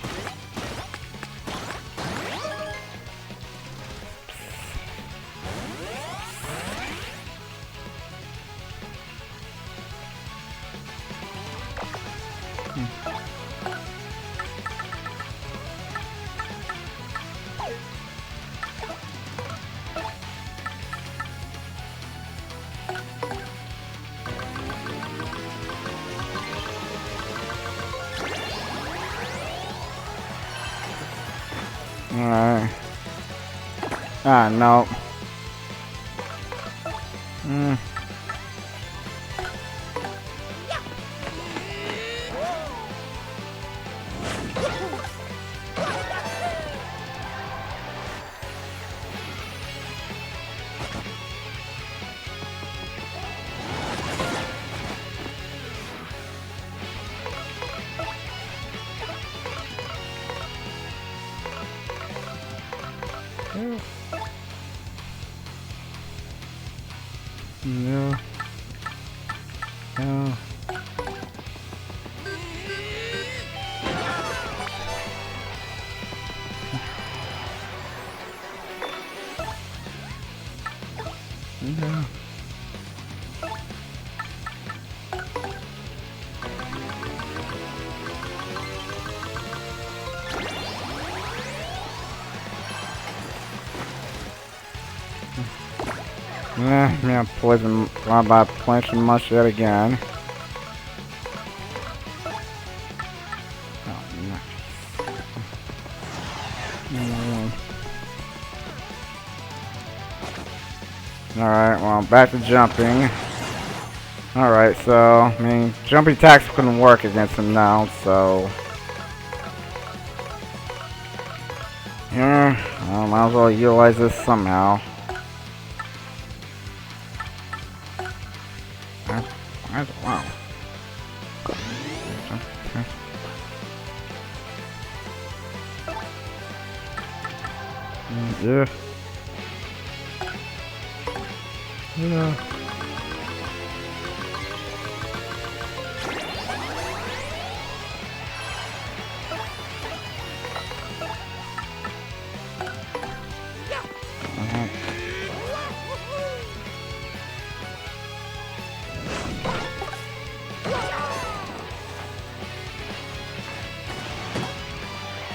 Alright. Ah, no. No. No. No. Yeah, poison by planching mush yet again. Oh, nice. Alright, well, back to jumping. Alright, so, I mean, jumping attacks couldn't work against him now, so... Yeah, I might as well utilize this somehow. Wow. Yeah. Yeah.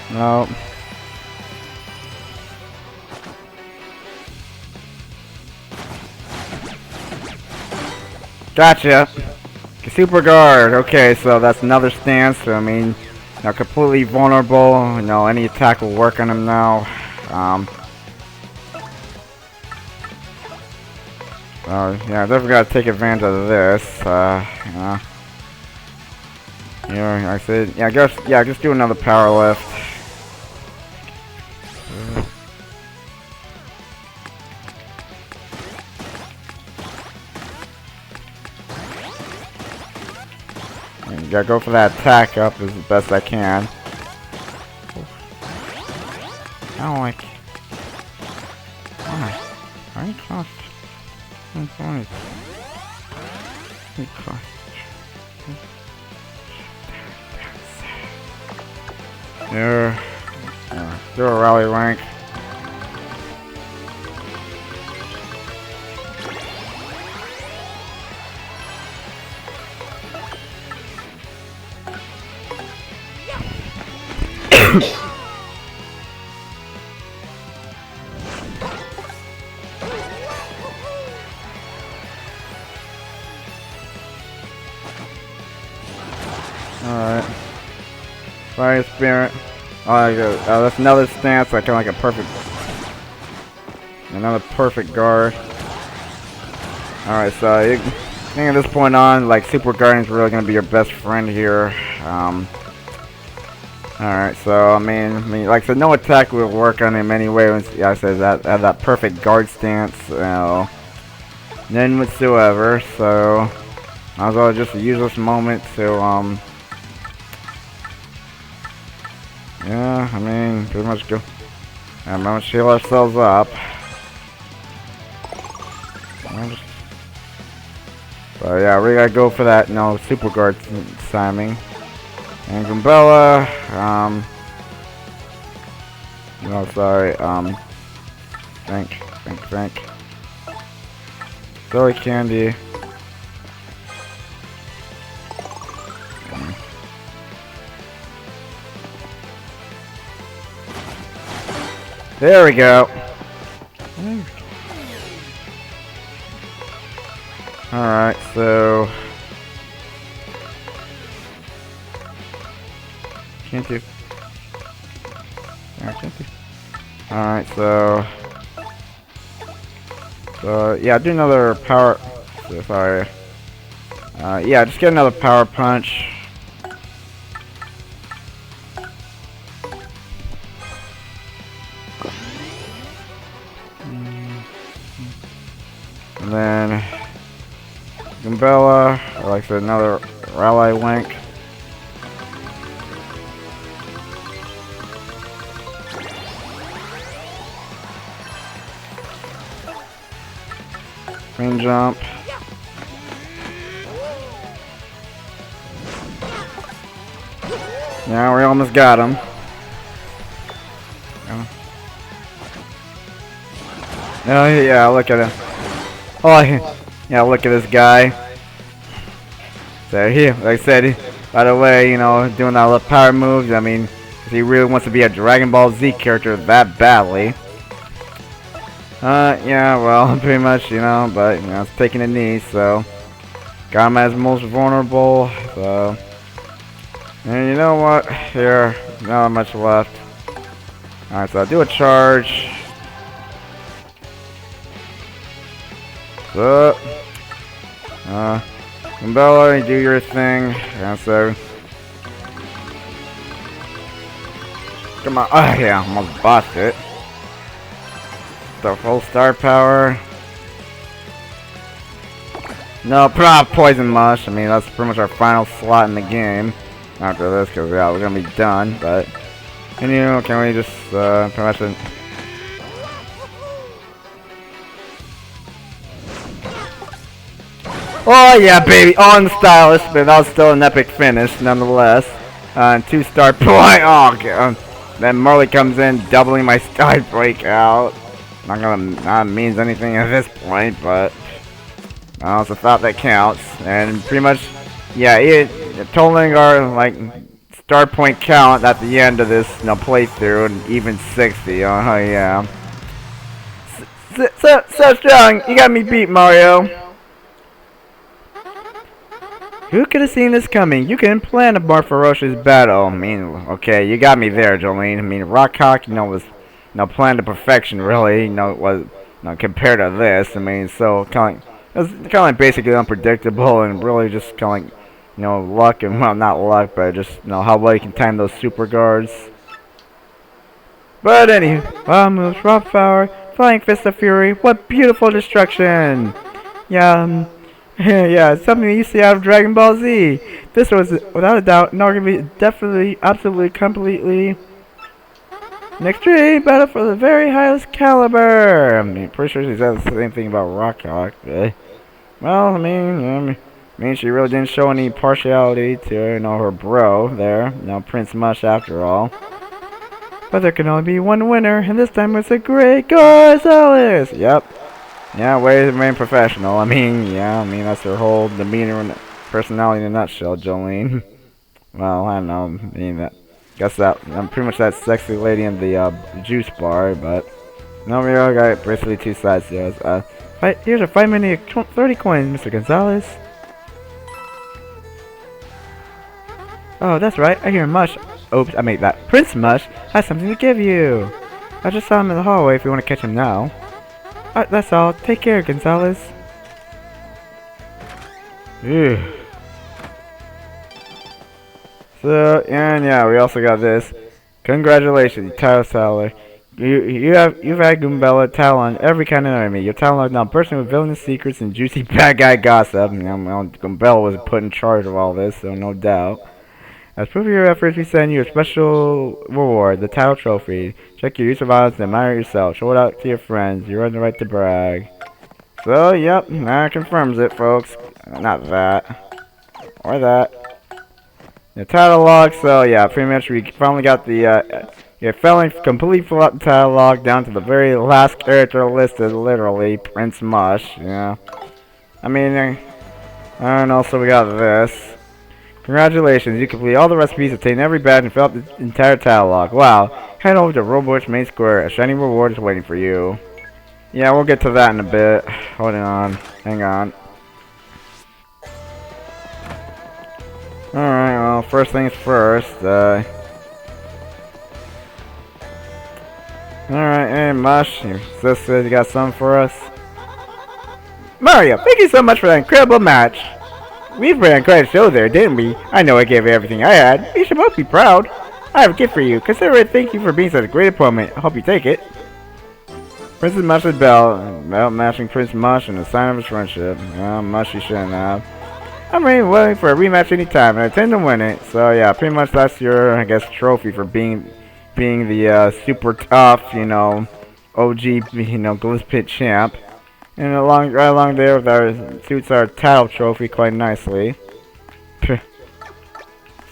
No. Gotcha. Super guard. Okay, so that's another stance. So I mean, Now completely vulnerable. You know, any attack will work on him now. Yeah, I definitely gotta take advantage of this. You know. Yeah, like I said, yeah, just do another power lift. And gotta go for that attack up as best I can. I don't like. Why? Why are you cost? There. Do a rally rank. Alright. Fire Spirit. That's another stance, like kind of like a perfect... Another perfect guard. Alright, so I think at this point on, like, Super Guardian's really going to be your best friend here. Alright, so, I mean, like I said, no attack will work on him anyway. Yeah, I said that perfect guard stance, you know, none whatsoever, so... Might as well just use this moment to, yeah, I mean, pretty much go. I'm gonna heal ourselves up. But yeah, we gotta go for that, you know, super guard timing. And Gumbella, no, sorry, think. Silly Candy. There we go. Alright, so... Can't do. Alright, so... yeah, do another power... Sorry. Yeah, just get another power punch. And then Gumbella, or like I said, another Rally Link. Green jump. Yeah, we almost got him. Oh yeah, look at him. Oh yeah, look at this guy. So he, like I said, by the way, you know, doing all the power moves. I mean, if he really wants to be a Dragon Ball Z character that badly. Yeah, well, pretty much, you know, but you know, it's taking a knee, so got him as most vulnerable. So, and you know what? Here, not much left. All right, so I'll do a charge. So, Gumbella, you do your thing. And so, come on. Oh yeah, almost bossed it. The full star power. No, Poison Mush. I mean, that's pretty much our final slot in the game. After this, because yeah, we're gonna be done. But, and you know, can we just pretty much? Oh yeah, baby, on stylish, but that was still an epic finish, nonetheless. 2-star point. Oh god. Then Marley comes in, doubling my star breakout. Not means anything at this point, but it's a thought that counts. And pretty much, yeah, totaling our like star point count at the end of this, you know, playthrough, and even 60. Oh yeah. So strong. You got me beat, Mario. Who could have seen this coming? You couldn't plan a more ferocious battle. I mean, okay, you got me there, Jolene. I mean, Rockhawk, was, planned to perfection, really. Was, compared to this. I mean, so it was kind of like basically unpredictable and really just kind of like, luck and, well, not luck, but just, how well you can time those super guards. But anyway, wow moves, Rob Power, Flying Fist of Fury, what beautiful destruction! Yeah, yeah, it's something you see out of Dragon Ball Z. This was, without a doubt, not gonna be definitely, absolutely, completely an extreme battle for the very highest caliber. I mean, pretty sure she said the same thing about Rockhawk. Well, I mean, she really didn't show any partiality to, her bro there. Prince Mush after all. But there can only be one winner, and this time it's a great Gonzalez. Yep. Yeah, way to remain professional. I mean, that's her whole demeanor and personality in a nutshell, Jolene. Well, I don't know. I mean, guess that I'm pretty much that sexy lady in the juice bar, but no, we all got basically two sides to us. Here's a 5 minute 30 coins, Mr. Gonzalez. Oh, that's right. I hear Mush. Oops, I made that. Prince Mush has something to give you. I just saw him in the hallway if you want to catch him now. That's all. Take care, Gonzalez. Ew. So, and yeah, we also got this. Congratulations, Title Seller. You've had Goombella tell on every kind of enemy. Your talent now bursting with villainous secrets and juicy bad guy gossip. Goombella was put in charge of all this, so no doubt. As proof of your efforts, we send you a special reward, the title trophy. Check your use of violence and admire yourself. Show it out to your friends. You earn the right to brag. So, yep, that confirms it, folks. Not that. Or that. The title log, so yeah, pretty much we finally got the, finally completely fill up the title log down to the very last character listed, literally, Prince Mush, I mean, I don't know, so we got this. Congratulations, you complete all the recipes, obtain every badge, and fill up the entire title log. Wow. Head over to Robot's main square. A shiny reward is waiting for you. Yeah, we'll get to that in a bit. Hold on. Hang on. Alright, well, first things first. Alright, hey, Mush. Your sister, you got something for us? Mario, thank you so much for that incredible match. We ran quite a show there, didn't we? I know I gave everything I had. You should both be proud. I have a gift for you. Consider it thank you for being such a great opponent. I hope you take it. Princess Mush's belt. Belt matching Prince Mush and a sign of his friendship. Well, Mush you shouldn't have. I'm ready waiting for a rematch anytime, and I intend to win it. So yeah, pretty much that's your, I guess, trophy for being the super tough, OG, Gliss Pit champ. And right along there with our suits our title trophy quite nicely.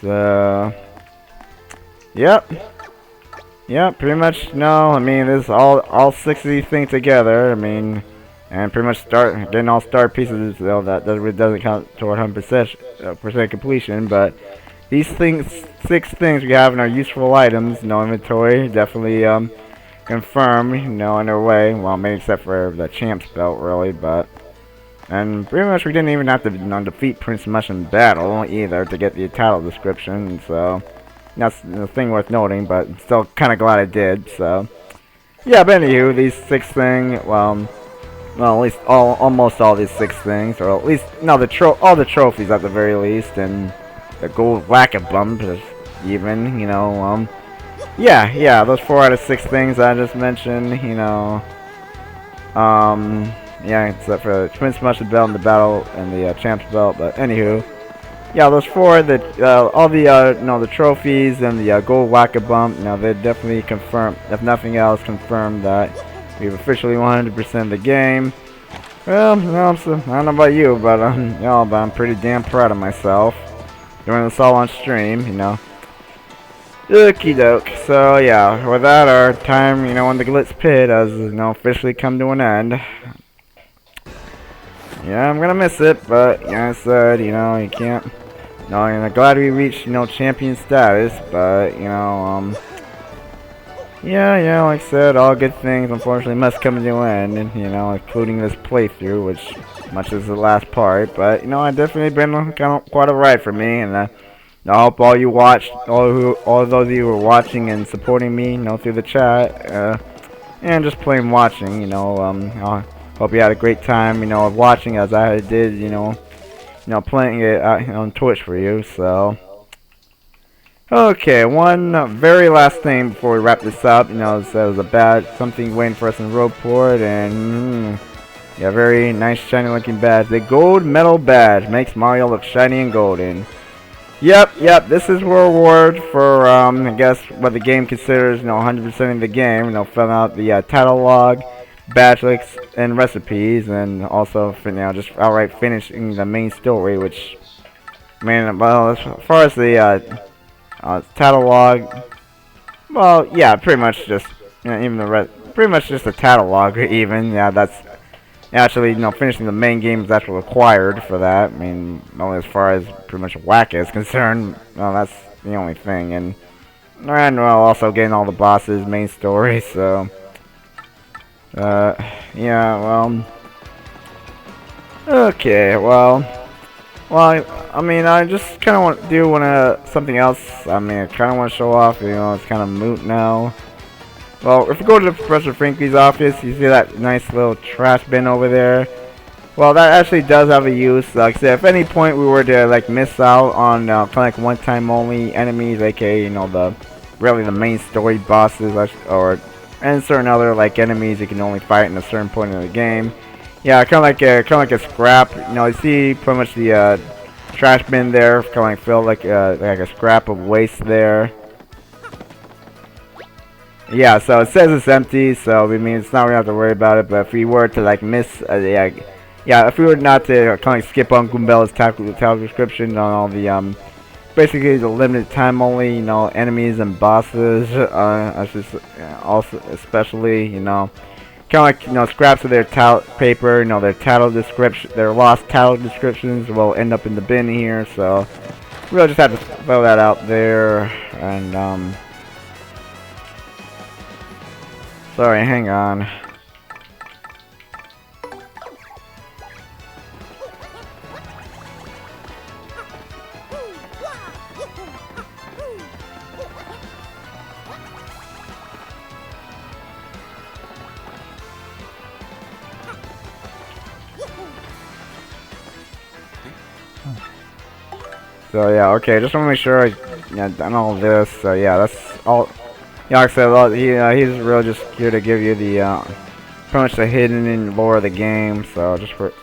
So, yep, pretty much. No, I mean this all 6 of these things together. I mean, and pretty much getting all star pieces. So that doesn't count toward 100% completion. But these 6 things we have in our useful items, inventory, definitely confirm, in their way. Well, maybe except for the champ's belt, really, but and pretty much we didn't even have to defeat Prince Mush in battle either to get the title description. So that's the thing worth noting, but I'm still kind of glad I did. So yeah, but anywho, these 6 things, well, at least almost all these 6 things, or at least all the trophies at the very least, and the gold whack-a-bump even, yeah, those 4 out of 6 things I just mentioned, yeah, except for Prince Mush's belt and the battle and the champ's belt, but anywho, yeah, those 4, all the, the trophies and the gold whack-a-bump, they definitely confirm, if nothing else, confirm that we've officially 100% the game. Well, I don't know about you, but I'm pretty damn proud of myself doing this all on stream, Okie doke. So yeah, with that, our time, in the Glitz Pit has, officially come to an end. Yeah, I'm gonna miss it, but I said, you can't. I'm glad we reached, champion status, but yeah, like I said, all good things unfortunately must come to an end, you know, including this playthrough, which much as the last part, but, you know, it definitely been kind of quite a ride for me, and, I hope all you watched, all those of you who were watching and supporting me, you know, through the chat, and just plain watching, you know, I hope you had a great time, you know, of watching as I did, playing it on Twitch for you, so. Okay, one very last thing before we wrap this up, you know, there was something waiting for us in Roadport, and, yeah, very nice shiny looking badge. The gold medal badge makes Mario look shiny and golden. Yep, this is reward for, I guess, what the game considers, 100%ing the game, filling out the title log, badge links, and recipes, and also, just outright finishing the main story, which, man, well, as far as the, title log, well, yeah, pretty much just, even the pretty much just the title log, even, yeah, that's, actually, finishing the main game is actually required for that. I mean, only as far as pretty much Whack is concerned, well, that's the only thing, and well, also getting all the bosses, main story, so, yeah, well, okay, well, I mean, I just kind of want something else. I mean, I kind of want to show off, it's kind of moot now. Well, if you go to Professor Frankie's office, you see that nice little trash bin over there. Well, that actually does have a use. Like I said, if at any point we were to, like, miss out on, kind of like one-time only enemies, aka, really the main story bosses, and certain other, like, enemies you can only fight in a certain point in the game. Yeah, kind of like a scrap. You see pretty much the trash bin there, kind of like filled like a scrap of waste there. Yeah, so it says it's empty, so I mean it's not really have to worry about it. But if we were to like miss, yeah, if we were not to kind of skip on Goombella's title description on all the basically the limited time only, enemies and bosses, also especially, kind of like, scraps of their paper, their title description, their lost title descriptions will end up in the bin here, so we'll just have to throw that out there, and, sorry, hang on. So yeah, okay, just want to make sure I done all this. So yeah, that's all. Yeah, like I said, he's really just here to give you the pretty much the hidden in lore of the game. So just for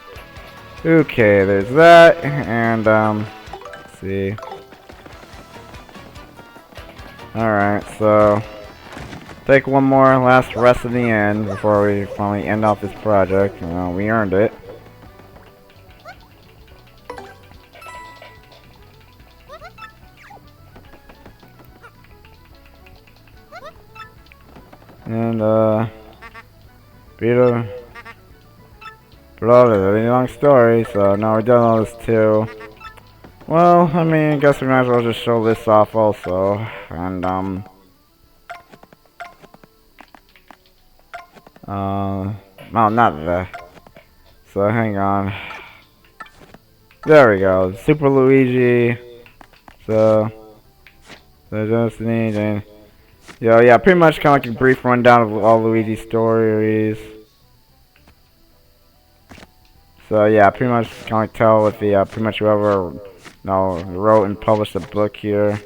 okay, there's that, and let's see. All right, so take one more last rest of the end before we finally end off this project. We earned it. And, beat a really long story, so now we're done all this too. Well, I mean, I guess we might as well just show this off also, and, well, not that. So, hang on. There we go, Super Luigi. So just need and yeah, pretty much kind of like a brief rundown of all Luigi's stories. So yeah, pretty much kind of like tell with the pretty much whoever wrote and published the book here.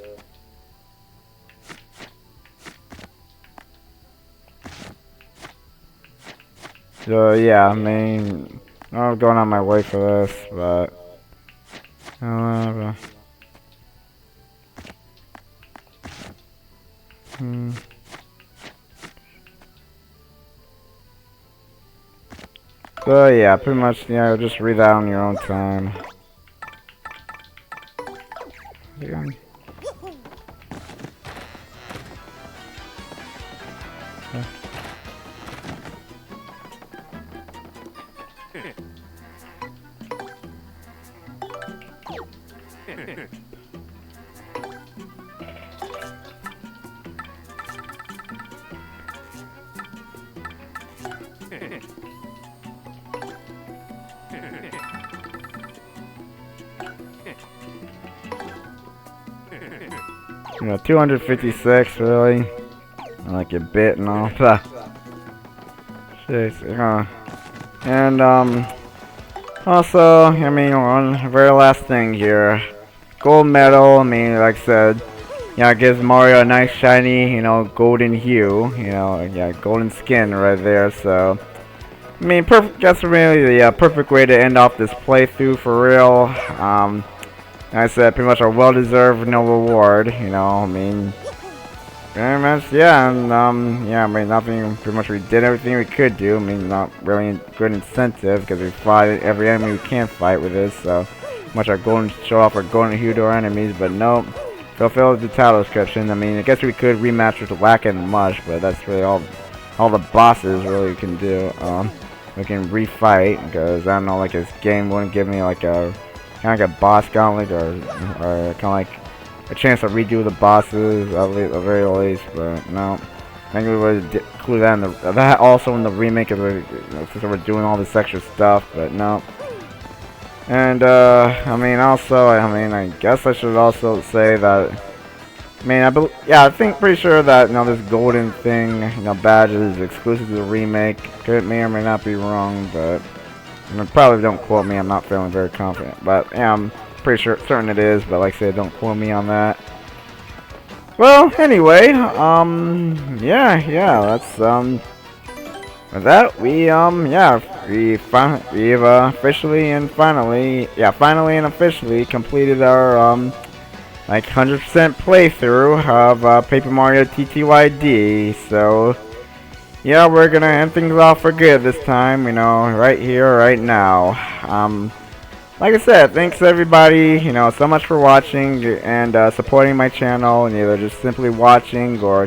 So yeah, I mean, I'm going on my way for this, but so yeah, pretty much, just read that on your own time. Yeah. You know, 256 really. I like a bit and all. Jeez, and also, I mean, one very last thing here. Gold medal, I mean, like I said, yeah, it gives Mario a nice shiny, you know, golden hue, you know, yeah, golden skin right there, so, I mean, that's really the perfect way to end off this playthrough for real. Like I said, pretty much a well-deserved no reward, you know, I mean, very much, yeah, and, yeah, I mean, nothing, pretty much we did everything we could do, I mean, not really good incentive, because we fought every enemy we can fight with this, so, much our golden, show off our golden hue to our enemies, but nope. Fulfill the title description. I mean, I guess we could rematch with Whack and Mush, but that's really all the bosses really can do. We can refight, because, I don't know, like, this game wouldn't give me, like, a kind of like a boss gauntlet, or kind of like a chance to redo the bosses, at the very least, but no. I think we would include that in that also in the remake, of since we're doing all this extra stuff, but no. And, I mean, also, I mean, I guess I should also say that, I mean, I think pretty sure that, you know, this golden thing, you know, badge is exclusive to the remake. Could may or may not be wrong, but, I mean, probably don't quote me, I'm not feeling very confident. But, yeah, I'm pretty certain it is, but like I said, don't quote me on that. Well, anyway, yeah, that's, with that, we've officially and finally and officially completed our, like 100% playthrough of, Paper Mario TTYD, so, yeah, we're gonna end things off for good this time, you know, right here, right now. Like I said, thanks everybody, you know, so much for watching and, supporting my channel, and either just simply watching or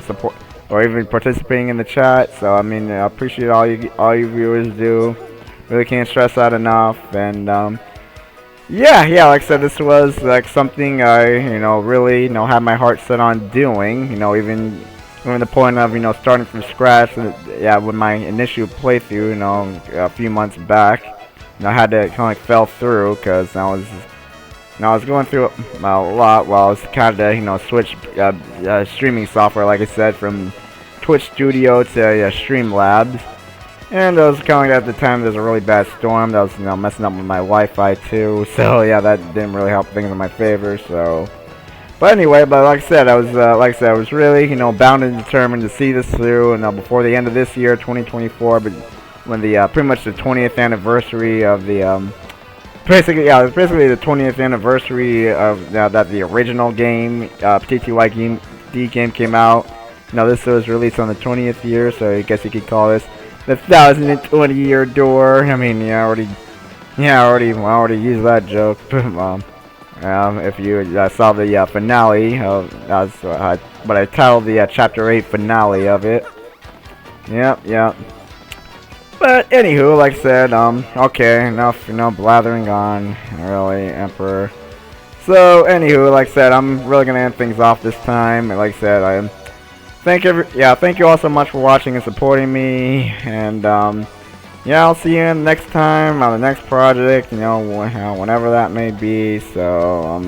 or even participating in the chat. So I mean, I appreciate all you viewers do. Really can't stress that enough. And yeah, like I said, this was like something I, you know, really, you know, had my heart set on doing. You know, even the point of, you know, starting from scratch. Yeah, with my initial playthrough, you know, a few months back, you know, I had to kind of like fell through because I was going through a lot while I was kind of, you know, switch streaming software, like I said, from Twitch Studio to Streamlabs. And it was kind of like at the time there was a really bad storm that was, you know, messing up with my Wi-Fi too. So yeah, that didn't really help things in my favor. So, but anyway, like I said, I was really, you know, bound and determined to see this through, and before the end of this year, 2024, but when the pretty much the 20th anniversary of the basically the 20th anniversary of that the original game, TTYD game came out. You know, this was released on the 20th year, so I guess you could call this the 1020 year door. I mean, I already used that joke. If you saw the finale of but I titled the chapter 8 finale of it. Yep. But anywho, like I said, okay, enough, you know, blathering on, really, Emperor. So anywho, like I said, I'm really gonna end things off this time. Like I said, thank you all so much for watching and supporting me, and yeah, I'll see you next time on the next project, you know, whenever that may be. So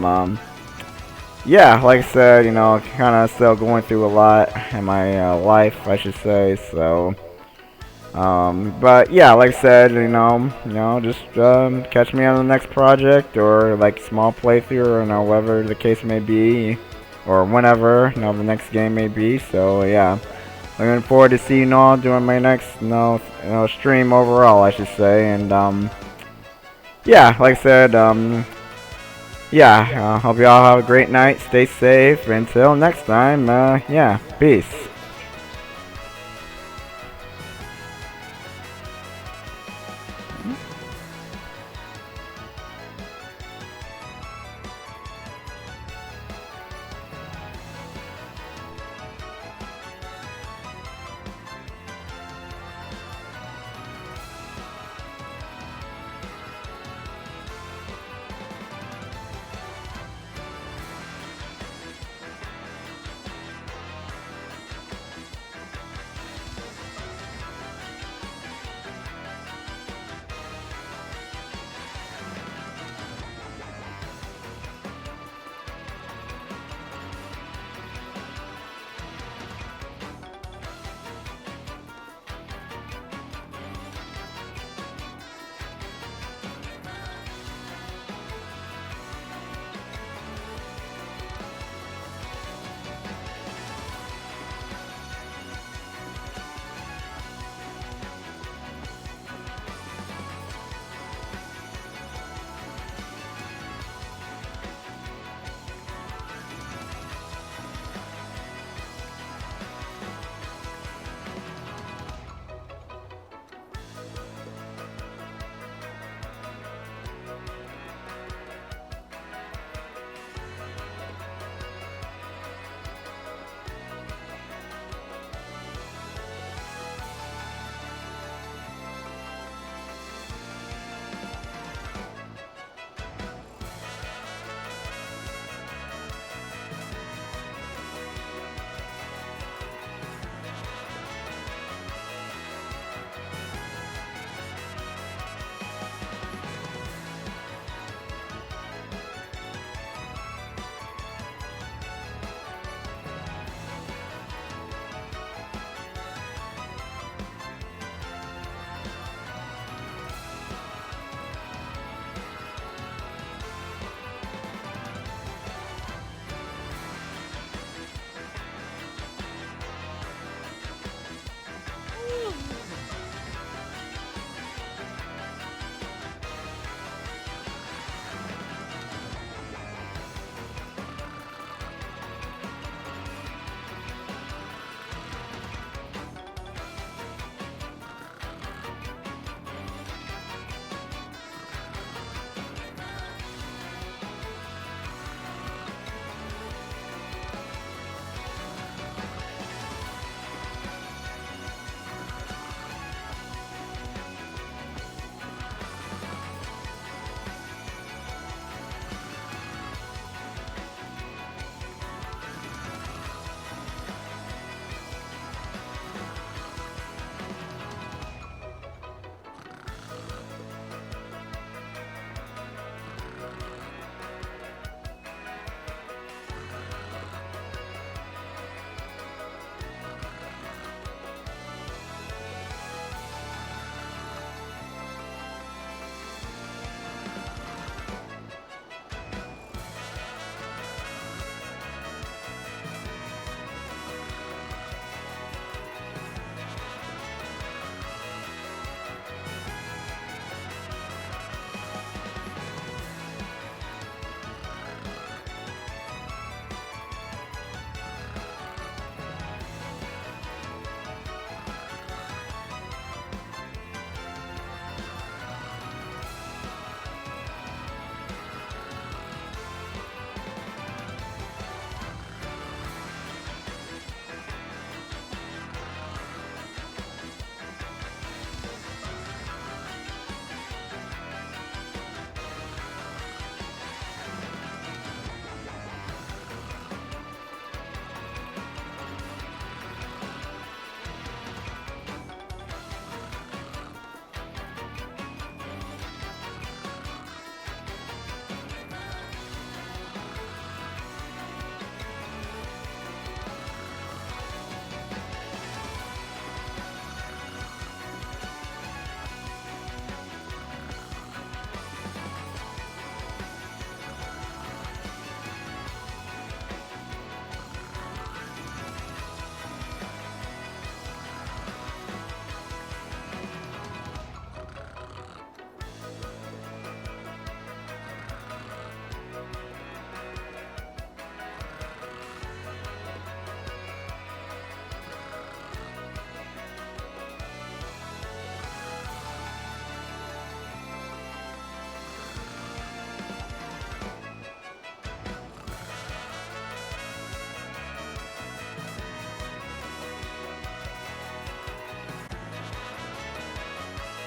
yeah, like I said, you know, kind of still going through a lot in my life, I should say. So. But yeah, like I said, you know, just catch me on the next project, or like small playthrough, or, you know, whatever the case may be, or whenever, you know, the next game may be. So yeah, looking forward to seeing you all during my next, stream overall, I should say. And yeah, like I said, yeah, hope you all have a great night. Stay safe. Until next time, yeah, peace.